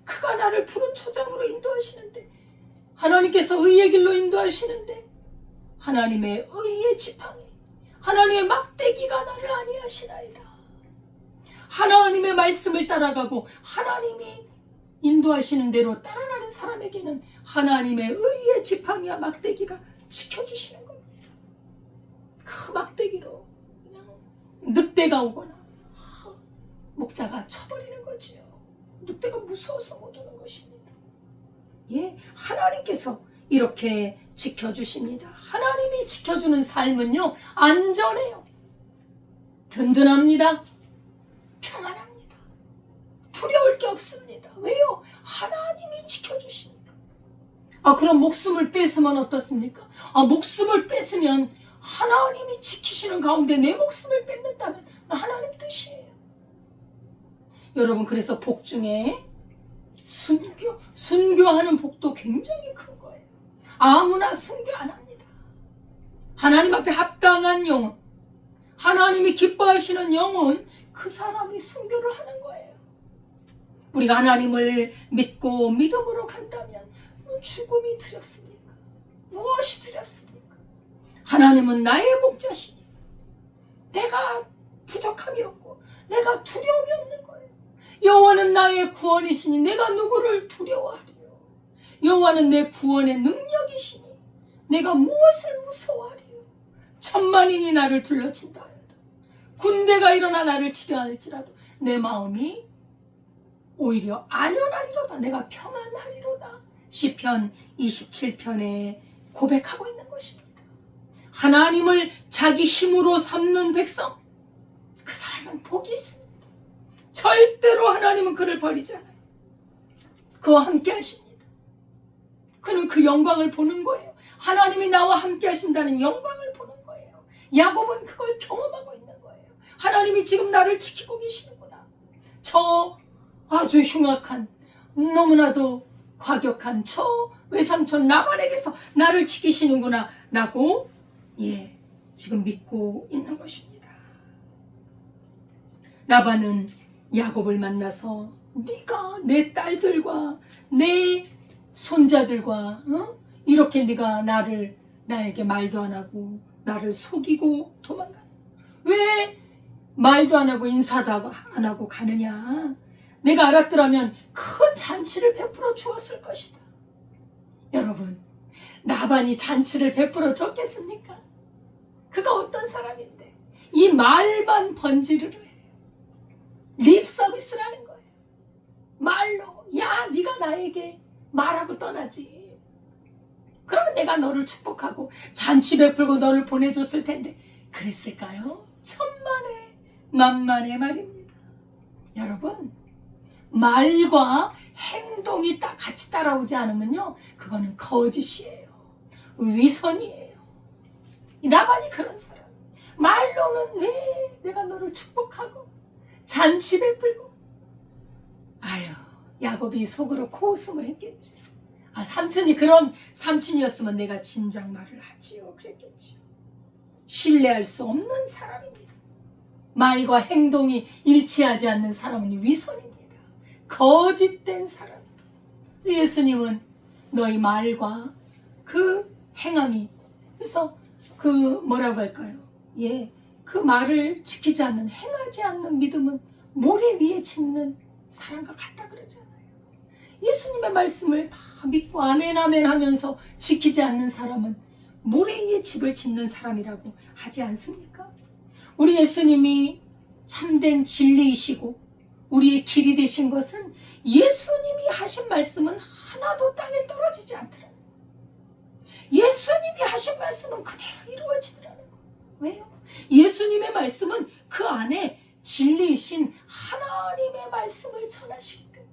그가 나를 푸른 초장으로 인도하시는데, 하나님께서 의의 길로 인도하시는데 하나님의 의의 지팡이, 하나님의 막대기가 나를 안위하시나이다. 하나님의 말씀을 따라가고 하나님이 인도하시는 대로 따라가는 사람에게는 하나님의 의의 지팡이와 막대기가 지켜주시는 겁니다. 그 막대기로 그냥 늑대가 오거나 목자가 쳐버리는 거지요. 늑대가 무서워서 못 오는 것입니다. 예, 하나님께서 이렇게 지켜주십니다. 하나님이 지켜주는 삶은요, 안전해요. 든든합니다. 평안합니다. 두려울 게 없습니다. 왜요? 하나님이 지켜주십니다. 그럼 목숨을 뺏으면 어떻습니까? 목숨을 뺏으면 하나님이 지키시는 가운데 내 목숨을 뺏는다면 하나님 뜻이에요. 여러분, 그래서 복 중에 순교하는 복도 굉장히 큰 거예요. 아무나 순교 안 합니다. 하나님 앞에 합당한 영혼, 하나님이 기뻐하시는 영혼, 그 사람이 순교를 하는 거예요. 우리가 하나님을 믿고 믿음으로 간다면 죽음이 두렵습니까? 무엇이 두렵습니까? 하나님은 나의 목자시니 내가 부족함이 없고 내가 두려움이 없는 거예요. 여호와는 나의 구원이시니 내가 누구를 두려워하리요? 여호와는 내 구원의 능력이시니 내가 무엇을 무서워하리요? 천만인이 나를 둘러친다 하여도 군대가 일어나 나를 치려 할지라도 내 마음이 오히려 안연하리로다. 내가 평안하리로다. 시편 27편에 고백하고 있는 것입니다. 하나님을 자기 힘으로 삼는 백성, 사람은 복이 있습니다. 절대로 하나님은 그를 버리지 않아요. 그와 함께 하십니다. 그는 그 영광을 보는 거예요. 하나님이 나와 함께 하신다는 영광을 보는 거예요. 야곱은 그걸 경험하고 있는 거예요. 하나님이 지금 나를 지키고 계시는구나. 저 아주 흉악한, 너무나도 과격한 저 외삼촌 라반에게서 나를 지키시는구나 라고 지금 믿고 있는 것입니다. 라반은 야곱을 만나서 네가 내 딸들과 내 손자들과 이렇게 네가 나에게 말도 안 하고 나를 속이고 도망가. 왜 말도 안 하고 인사도 안 하고 가느냐. 내가 알았더라면 큰 잔치를 베풀어 주었을 것이다. 여러분, 라반이 잔치를 베풀어 줬겠습니까? 그가 어떤 사람인데 이 말만 번지르르 해요. 립 서비스라는 거예요. 말로 야 네가 나에게 말하고 떠나지. 그러면 내가 너를 축복하고 잔치 베풀고 너를 보내줬을 텐데 그랬을까요? 천만에 만만의 말입니다. 여러분, 말과 행동이 같이 따라오지 않으면요, 그거는 거짓이에요. 위선이에요. 라반이 그런 사람. 말로는 내가 너를 축복하고 잔치 베풀고. 아유, 야곱이 속으로 코웃음을 했겠지. 삼촌이 그런 삼촌이었으면 내가 진작 말을 하지요. 그랬겠지요. 신뢰할 수 없는 사람입니다. 말과 행동이 일치하지 않는 사람은 위선입니다. 거짓된 사람. 예수님은 너희 말과 그 행함이, 그래서 그 뭐라고 할까요? 그 말을 지키지 않는, 행하지 않는 믿음은 모래 위에 짓는 사람과 같다 그러잖아요. 예수님의 말씀을 다 믿고 아멘 아멘 하면서 지키지 않는 사람은 모래 위에 집을 짓는 사람이라고 하지 않습니까? 우리 예수님이 참된 진리이시고 우리의 길이 되신 것은 예수님이 하신 말씀은 하나도 땅에 떨어지지 않더라. 예수님이 하신 말씀은 그대로 이루어지더라는 거예요. 왜요? 예수님의 말씀은 그 안에 진리이신 하나님의 말씀을 전하시기 때문에.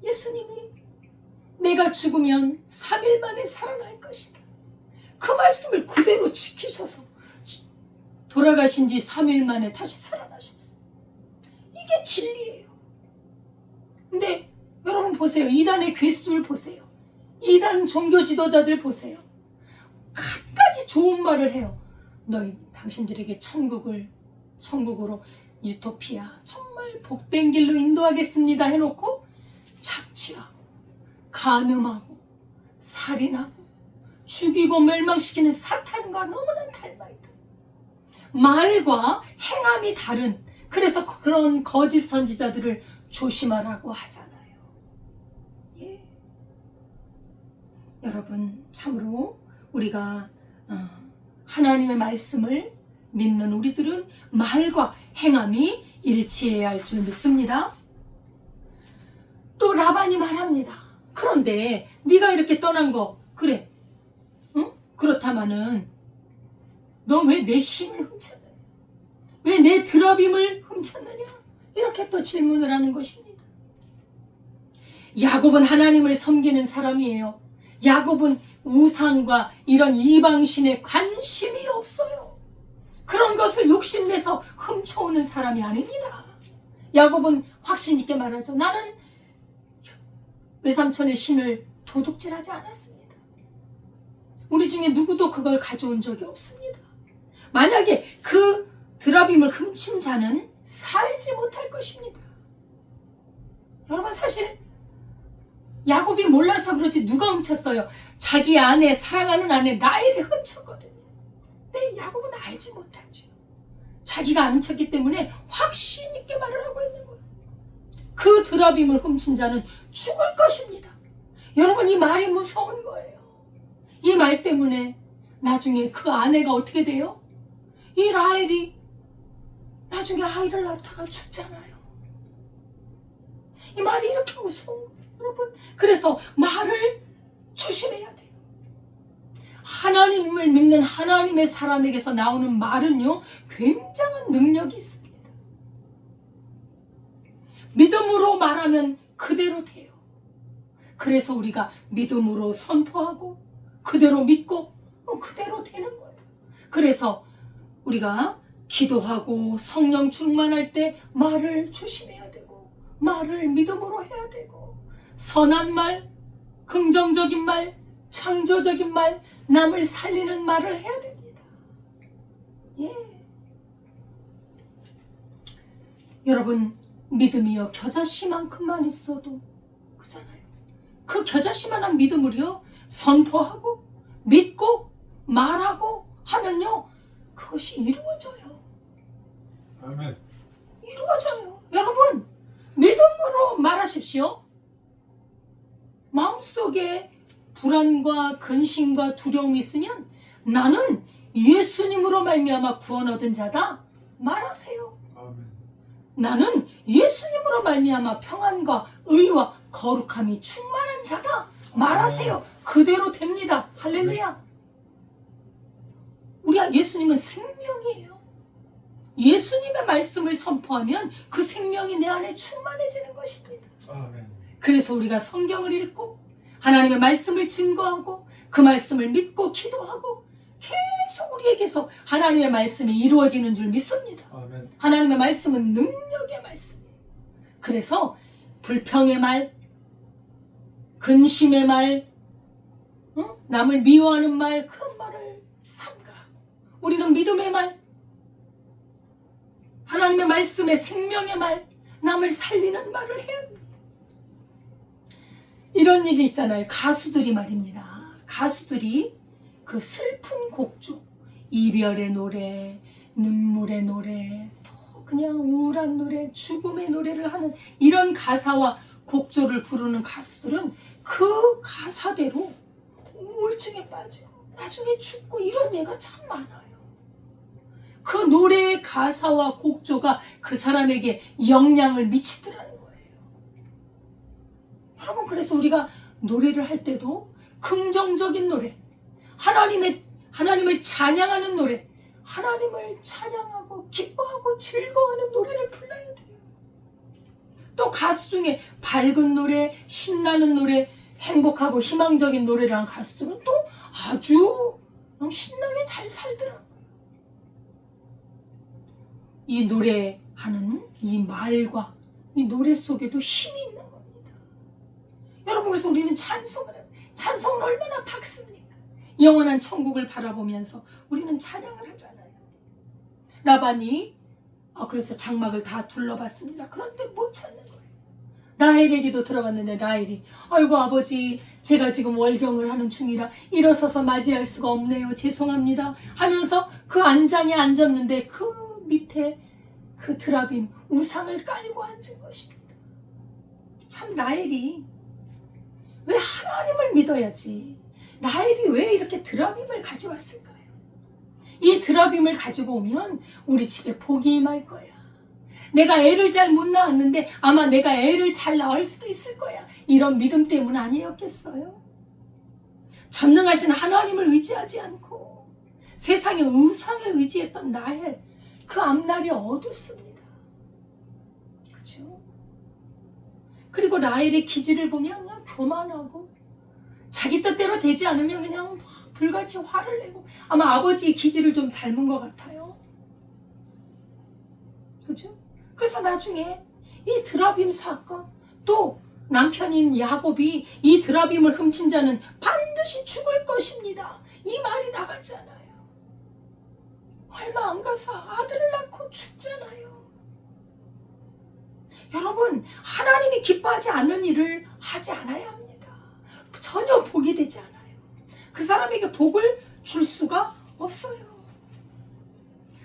예수님이 내가 죽으면 3일 만에 살아날 것이다. 그 말씀을 그대로 지키셔서 돌아가신 지 3일 만에 다시 살아나셨어요. 이게 진리예요. 근데 여러분 보세요. 이단의 괴수들 보세요. 이단 종교 지도자들 보세요. 갖가지 좋은 말을 해요. 당신들에게 천국으로 유토피아, 정말 복된 길로 인도하겠습니다 해놓고 착취하고 간음하고 살인하고 죽이고 멸망시키는 사탄과 너무나 닮아있다. 말과 행함이 다른, 그래서 그런 거짓 선지자들을 조심하라고 하잖아요. 여러분, 참으로 우리가 하나님의 말씀을 믿는 우리들은 말과 행함이 일치해야 할 줄 믿습니다. 또 라반이 말합니다. 그런데 네가 이렇게 떠난 거 그래, 응? 그렇다마는 너 왜 내 신을 훔쳤느냐? 왜 내 드라빔을 훔쳤느냐? 이렇게 또 질문을 하는 것입니다. 야곱은 하나님을 섬기는 사람이에요. 야곱은 우상과 이런 이방신에 관심이 없어요. 그런 것을 욕심내서 훔쳐오는 사람이 아닙니다. 야곱은 확신 있게 말하죠. 나는 외삼촌의 신을 도둑질하지 않았습니다. 우리 중에 누구도 그걸 가져온 적이 없습니다. 만약에 그 드라빔을 훔친 자는 살지 못할 것입니다. 여러분, 사실 야곱이 몰라서 그렇지 누가 훔쳤어요? 자기 아내, 사랑하는 아내 라헬이 훔쳤거든요. 근데 야곱은 알지 못하죠. 자기가 안 훔쳤기 때문에 확신 있게 말을 하고 있는 거예요. 그 드라빔을 훔친 자는 죽을 것입니다. 여러분, 이 말이 무서운 거예요. 이 말 때문에 나중에 그 아내가 어떻게 돼요? 이 라헬이 나중에 아이를 낳다가 죽잖아요. 이 말이 이렇게 무서운 거예요, 여러분. 그래서 말을 조심해야 돼요. 하나님을 믿는 하나님의 사람에게서 나오는 말은요, 굉장한 능력이 있습니다. 믿음으로 말하면 그대로 돼요. 그래서 우리가 믿음으로 선포하고 그대로 믿고 그대로 되는 거예요. 그래서 우리가 기도하고 성령 충만할 때 말을 조심해야 되고 말을 믿음으로 해야 되고 선한 말, 긍정적인 말, 창조적인 말, 남을 살리는 말을 해야 됩니다. 예. 여러분, 믿음이요 겨자씨만큼만 있어도 그잖아요. 그 겨자씨만한 믿음을요 선포하고 믿고 말하고 하면요 그것이 이루어져요. 아멘. 이루어져요. 여러분, 믿음으로 말하십시오. 마음속에 불안과 근심과 두려움이 있으면 나는 예수님으로 말미암아 구원 얻은 자다 말하세요. 아멘. 나는 예수님으로 말미암아 평안과 의와 거룩함이 충만한 자다 말하세요. 그대로 됩니다. 할렐루야. 우리가 예수님은 생명이에요. 예수님의 말씀을 선포하면 그 생명이 내 안에 충만해지는 것입니다. 아멘. 그래서 우리가 성경을 읽고 하나님의 말씀을 증거하고 그 말씀을 믿고 기도하고 계속 우리에게서 하나님의 말씀이 이루어지는 줄 믿습니다. 아멘. 하나님의 말씀은 능력의 말씀이에요. 그래서 불평의 말, 근심의 말, 남을 미워하는 말, 그런 말을 삼가. 우리는 믿음의 말, 하나님의 말씀의 생명의 말, 남을 살리는 말을 해야 합니다. 이런 일이 있잖아요. 가수들이 말입니다. 가수들이 그 슬픈 곡조, 이별의 노래, 눈물의 노래, 또 그냥 우울한 노래, 죽음의 노래를 하는 이런 가사와 곡조를 부르는 가수들은 그 가사대로 우울증에 빠지고 나중에 죽고 이런 예가 참 많아요. 그 노래의 가사와 곡조가 그 사람에게 영향을 미치더라는 거예요. 여러분, 그래서 우리가 노래를 할 때도 긍정적인 노래, 하나님을 찬양하는 노래, 하나님을 찬양하고 기뻐하고 즐거워하는 노래를 불러야 돼요. 또 가수 중에 밝은 노래, 신나는 노래, 행복하고 희망적인 노래를 한 가수들은 또 아주 신나게 잘 살더라고요. 이 노래하는 이 말과 이 노래 속에도 힘이 있는 겁니다. 여러분, 그래서 우리는 찬송을 해요. 찬송은 얼마나 박습니까? 영원한 천국을 바라보면서 우리는 찬양을 하잖아요. 라반이 그래서 장막을 다 둘러봤습니다. 그런데 못 찾는 거예요. 라헬에게도 들어갔는데 라헬이 아이고 아버지, 제가 지금 월경을 하는 중이라 일어서서 맞이할 수가 없네요. 죄송합니다 하면서 그 안장에 앉았는데 그 밑에 그 드라빔 우상을 깔고 앉은 것입니다. 참 라헬이 왜 하나님을 믿어야지, 라헬이 왜 이렇게 드라빔을 가져왔을까요? 이 드라빔을 가지고 오면 우리 집에 복이 임할 거야. 내가 애를 잘 못 낳았는데 아마 내가 애를 잘 낳을 수도 있을 거야. 이런 믿음 때문 아니었겠어요? 전능하신 하나님을 의지하지 않고 세상의 우상을 의지했던 라헬, 그 앞날이 어둡습니다. 그렇죠? 그리고 라헬의 기질을 보면 그냥 교만하고 자기 뜻대로 되지 않으면 그냥 불같이 화를 내고 아마 아버지의 기질을 좀 닮은 것 같아요. 그렇죠? 그래서 나중에 이 드라빔 사건, 또 남편인 야곱이 이 드라빔을 훔친 자는 반드시 죽을 것입니다, 이 말이 나갔잖아요. 얼마 안 가서 아들을 낳고 죽잖아요. 여러분, 하나님이 기뻐하지 않는 일을 하지 않아야 합니다. 전혀 복이 되지 않아요. 그 사람에게 복을 줄 수가 없어요.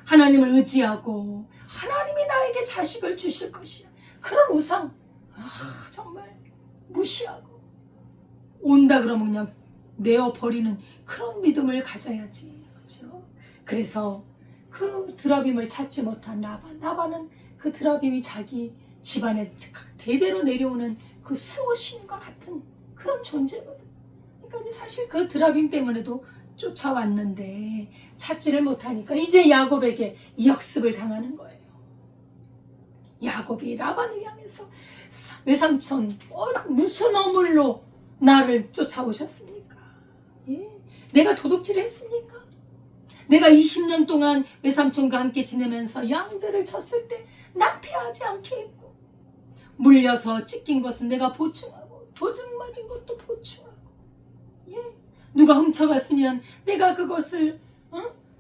하나님을 의지하고 하나님이 나에게 자식을 주실 것이야, 그런 우상 정말 무시하고 온다 그러면 그냥 내어버리는 그런 믿음을 가져야지. 그렇죠? 그래서 그 드라빔을 찾지 못한 라반은 그 드라빔이 자기 집안에 대대로 내려오는 그 수호신과 같은 그런 존재거든. 그러니까 사실 그 드라빔 때문에도 쫓아왔는데 찾지를 못하니까 이제 야곱에게 역습을 당하는 거예요. 야곱이 라반을 향해서 외삼촌 무슨 어물로 나를 쫓아오셨습니까? 예? 내가 도둑질을 했습니까? 내가 20년 동안 외삼촌과 함께 지내면서 양들을 쳤을 때 낙태하지 않게 했고 물려서 찢긴 것은 내가 보충하고 도둑 맞은 것도 보충하고 예? 누가 훔쳐갔으면 내가 그것을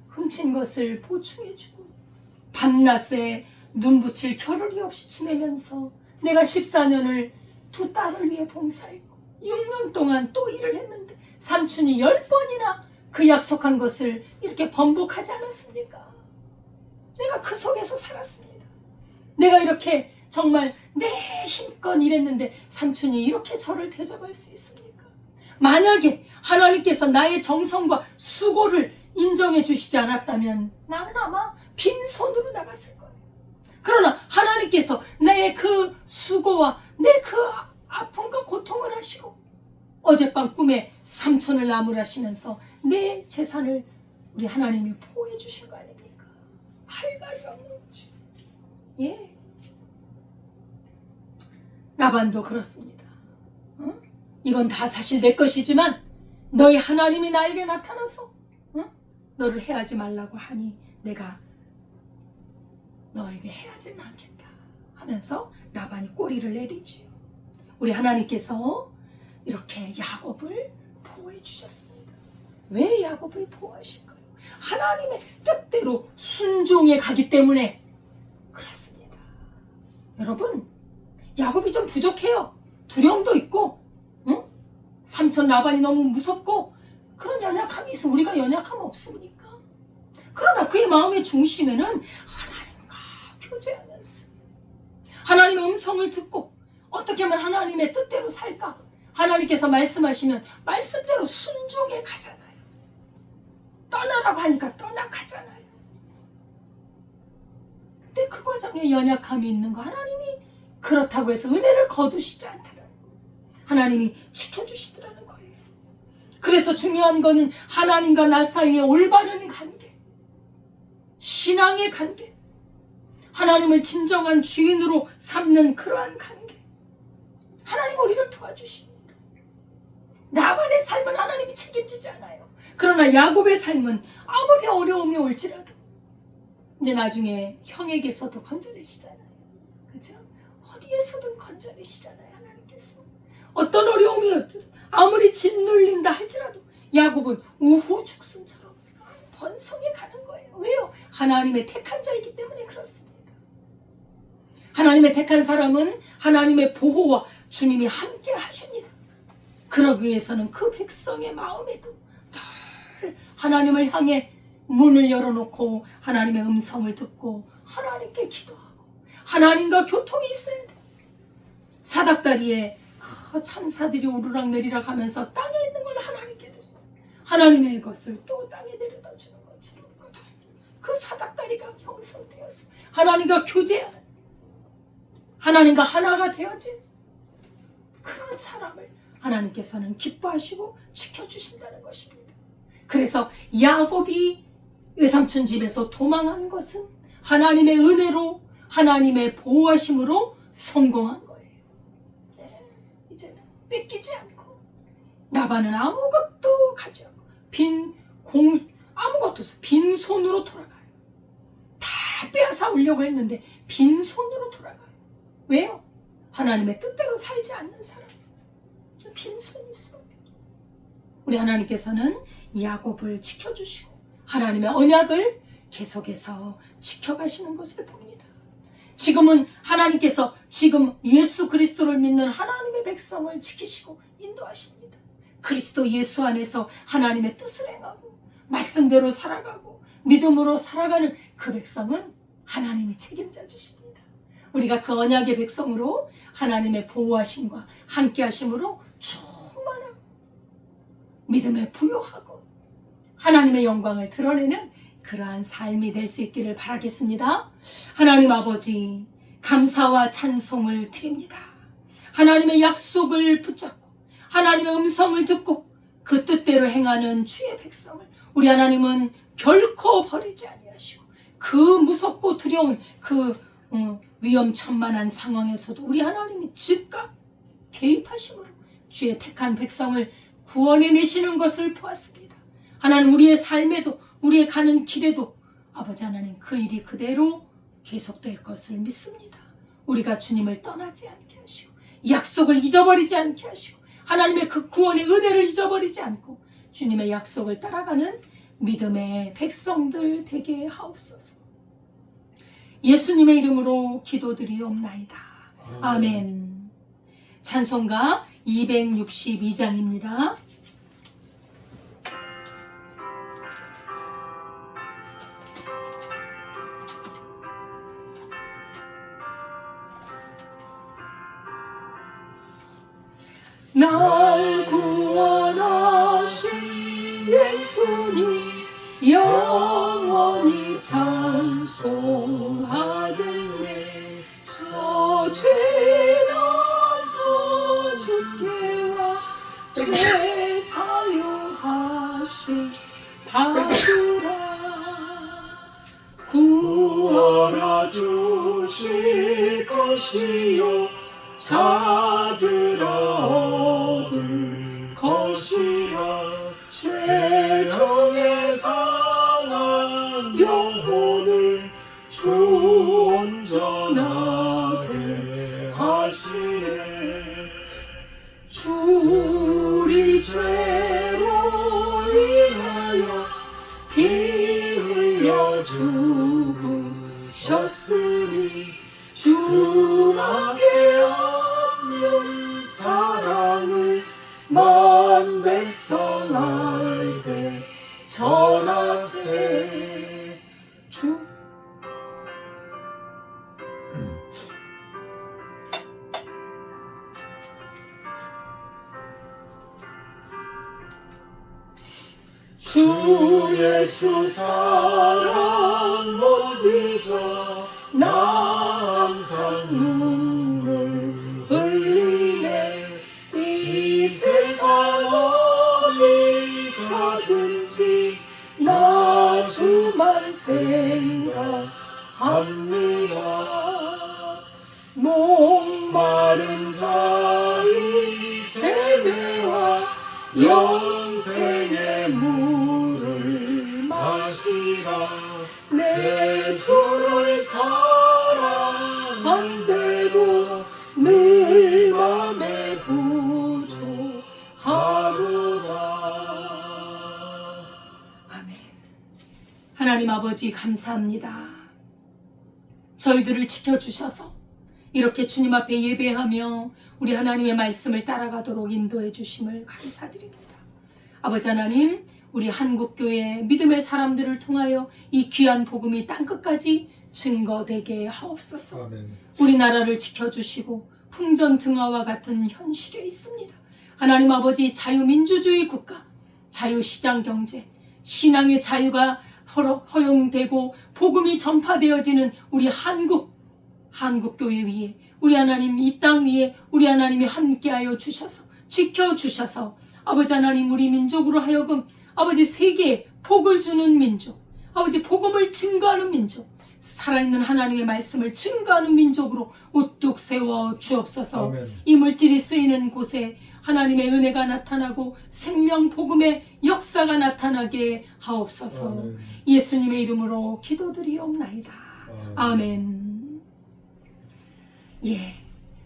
훔친 것을 보충해주고 밤낮에 눈 붙일 겨를이 없이 지내면서 내가 14년을 두 딸을 위해 봉사했고 6년 동안 또 일을 했는데 삼촌이 10번이나 그 약속한 것을 이렇게 번복하지 않았습니까? 내가 그 속에서 살았습니다. 내가 이렇게 정말 내 힘껏 일했는데 삼촌이 이렇게 저를 대접할 수 있습니까? 만약에 하나님께서 나의 정성과 수고를 인정해 주시지 않았다면 나는 아마 빈손으로 나갔을 거예요. 그러나 하나님께서 나의 그 수고와 내 그 아픔과 고통을 하시고 어젯밤 꿈에 삼촌을 나무라시면서 내 재산을 우리 하나님이 보호해 주신 거 아닙니까? 할 말이 없는 거지. 예. 라반도 그렇습니다. 이건 다 사실 내 것이지만 너희 하나님이 나에게 나타나서 너를 해하지 말라고 하니 내가 너에게 해하지는 않겠다 하면서 라반이 꼬리를 내리지요. 우리 하나님께서 이렇게 야곱을 보호해 주셨습니다. 왜 야곱을 보호하실까요? 하나님의 뜻대로 순종해 가기 때문에 그렇습니다. 여러분, 야곱이 좀 부족해요. 두려움도 있고 삼촌 라반이 너무 무섭고 그런 연약함이 있어. 우리가 연약함 없습니까? 그러나 그의 마음의 중심에는 하나님과 교제하면서 하나님의 음성을 듣고 어떻게 하면 하나님의 뜻대로 살까? 하나님께서 말씀하시면 말씀대로 순종해 가잖아요. 떠나라고 하니까 떠나가잖아요. 근데 그 과정에 연약함이 있는 거 하나님이 그렇다고 해서 은혜를 거두시지 않더라고요. 하나님이 지켜주시더라는 거예요. 그래서 중요한 거는 하나님과 나 사이의 올바른 관계, 신앙의 관계, 하나님을 진정한 주인으로 삼는 그러한 관계. 하나님 우리를 도와주십니다. 라반의 삶은 하나님이 책임지지 않아요. 그러나 야곱의 삶은 아무리 어려움이 올지라도 이제 나중에 형에게서도 건져내시잖아요. 그죠? 어디에서든 건져내시잖아요. 하나님께서. 어떤 어려움이 아무리 짓눌린다 할지라도 야곱은 우후죽순처럼 번성해 가는 거예요. 왜요? 하나님의 택한 자이기 때문에 그렇습니다. 하나님의 택한 사람은 하나님의 보호와 주님이 함께 하십니다. 그러기 위해서는 그 백성의 마음에도 늘 하나님을 향해 문을 열어놓고 하나님의 음성을 듣고 하나님께 기도하고 하나님과 교통이 있어야 돼. 사닥다리에 천사들이 우르락내리락 하면서 땅에 있는 걸 하나님께 드리고 하나님의 것을 또 땅에 내려다 주는 것처럼 그 사닥다리가 형성되어서 하나님과 교제하는 하나님과 하나가 되어진 그런 사람을 하나님께서는 기뻐하시고 지켜주신다는 것입니다. 그래서 야곱이 외삼촌 집에서 도망한 것은 하나님의 은혜로 하나님의 보호하심으로 성공한 거예요. 네, 이제는 뺏기지 않고 라반은 아무것도 가지 않고 아무것도 없어. 빈손으로 돌아가요. 다 빼앗아 오려고 했는데 빈손으로 돌아가요. 왜요? 하나님의 뜻대로 살지 않는 사람. 빈손일 수밖에 없어요. 우리 하나님께서는 야곱을 지켜주시고 하나님의 언약을 계속해서 지켜가시는 것을 봅니다. 지금은 하나님께서 지금 예수 그리스도를 믿는 하나님의 백성을 지키시고 인도하십니다. 그리스도 예수 안에서 하나님의 뜻을 행하고 말씀대로 살아가고 믿음으로 살아가는 그 백성은 하나님이 책임져 주십니다. 우리가 그 언약의 백성으로 하나님의 보호하심과 함께하심으로 충만하고 믿음에 부요하고 하나님의 영광을 드러내는 그러한 삶이 될 수 있기를 바라겠습니다. 하나님 아버지, 감사와 찬송을 드립니다. 하나님의 약속을 붙잡고 하나님의 음성을 듣고 그 뜻대로 행하는 주의 백성을 우리 하나님은 결코 버리지 아니하시고 그 무섭고 두려운 그 위험천만한 상황에서도 우리 하나님이 즉각 개입하심으로 주의 택한 백성을 구원해내시는 것을 보았습니다. 하나님 우리의 삶에도 우리의 가는 길에도 아버지 하나님 그 일이 그대로 계속될 것을 믿습니다. 우리가 주님을 떠나지 않게 하시고 약속을 잊어버리지 않게 하시고 하나님의 그 구원의 은혜를 잊어버리지 않고 주님의 약속을 따라가는 믿음의 백성들 되게 하옵소서. 예수님의 이름으로 기도드리옵나이다. 아멘. 찬송가 262장입니다. 날 구원하신 예수님 영원히 찬송하겠네. 저 죄나서 주께와 죄 사유하신 받으라. 구원하 주실 것이요 찾으라 얻을 것이라. 죄정에 상한 영혼을 주 온전하게 하시네. 주 우리 죄로 인하여 피 흘려 죽으셨으니 주밖에 없는 사랑을 만 백성 알게 전하세. 주 예수 사랑 못 잊어 나 항상 눈물 흘리네. 이 세상 어디 가든지 나 주만 생각합니다. 목마른 자의 세매와 영생의 물을 마시라. 내 주를 사랑한데도 늘 맘에 부족하도다. 아멘. 하나님 아버지 감사합니다. 저희들을 지켜주셔서 이렇게 주님 앞에 예배하며 우리 하나님의 말씀을 따라가도록 인도해 주심을 감사드립니다. 아버지 하나님, 우리 한국교회 믿음의 사람들을 통하여 이 귀한 복음이 땅끝까지 증거되게 하옵소서. 아멘. 우리나라를 지켜주시고 풍전등화와 같은 현실에 있습니다. 하나님 아버지, 자유민주주의 국가, 자유시장경제, 신앙의 자유가 허용되고 복음이 전파되어지는 우리 한국교회 위에 우리 하나님 이 땅 위에 우리 하나님이 함께하여 주셔서 지켜주셔서 아버지 하나님 우리 민족으로 하여금 아버지 세계에 복을 주는 민족, 아버지 복음을 증거하는 민족, 살아있는 하나님의 말씀을 증거하는 민족으로 우뚝 세워 주옵소서. 아멘. 이 물질이 쓰이는 곳에 하나님의 은혜가 나타나고 생명 복음의 역사가 나타나게 하옵소서. 아멘. 예수님의 이름으로 기도드리옵나이다. 아멘. 예,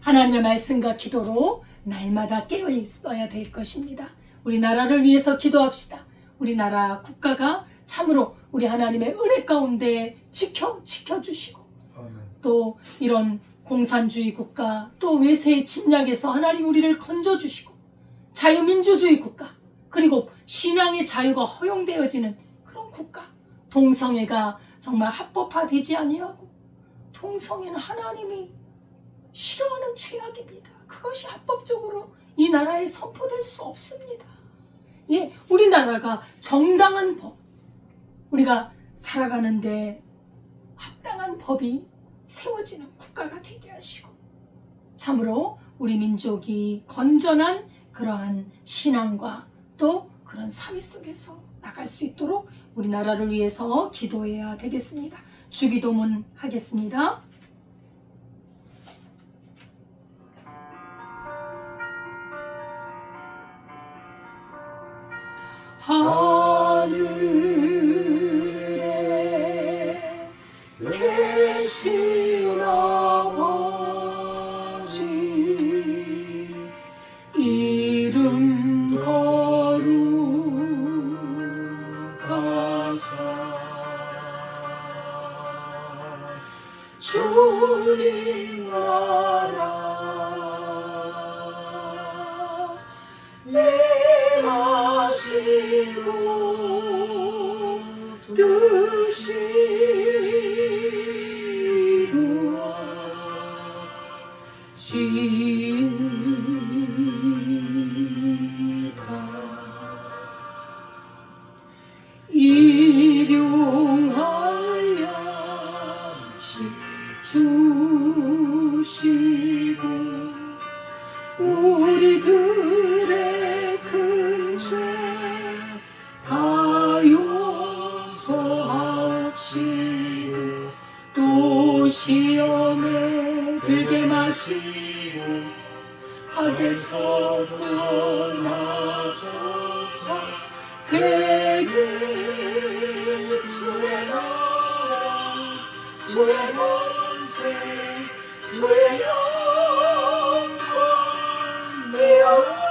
하나님의 말씀과 기도로 날마다 깨어 있어야 될 것입니다. 우리 나라를 위해서 기도합시다. 우리나라 국가가 참으로 우리 하나님의 은혜 가운데 지켜주시고 아멘. 또 이런 공산주의 국가 또 외세의 침략에서 하나님 우리를 건져주시고 자유민주주의 국가 그리고 신앙의 자유가 허용되어지는 그런 국가, 동성애가 정말 합법화되지 아니하고 동성애는 하나님이 싫어하는 죄악입니다. 그것이 합법적으로 이 나라에 선포될 수 없습니다. 예, 우리나라가 정당한 법, 우리가 살아가는데 합당한 법이 세워지는 국가가 되게 하시고 참으로 우리 민족이 건전한 그러한 신앙과 또 그런 사회 속에서 나갈 수 있도록 우리나라를 위해서 기도해야 되겠습니다. 주기도문 하겠습니다. 하늘에 계신 아버지 이름 거룩하사 주님 나라 행하시고 뜻이 이루어지이다. 일용할 양식 주시고 우리들의 큰 죄 다 용서하옵시고 또 시험에 들게 마시고 악에서 구원하소서. 되게 주의 나라 주의 권세 주의 영광 영원히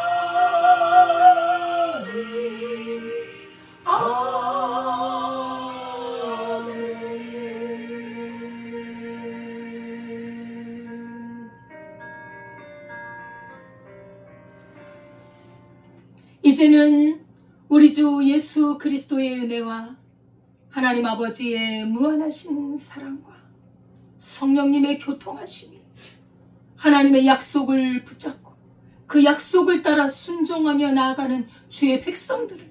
아멘. 이제는 우리 주 예수 그리스도의 은혜와 하나님 아버지의 무한하신 사랑과 성령님의 교통하심이 하나님의 약속을 붙잡고 그 약속을 따라 순종하며 나아가는 주의 백성들을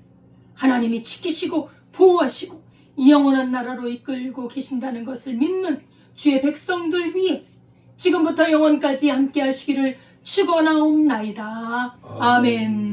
하나님이 지키시고 보호하시고 영원한 나라로 이끌고 계신다는 것을 믿는 주의 백성들 위해 지금부터 영원까지 함께 하시기를 축원하옵나이다. 아멘.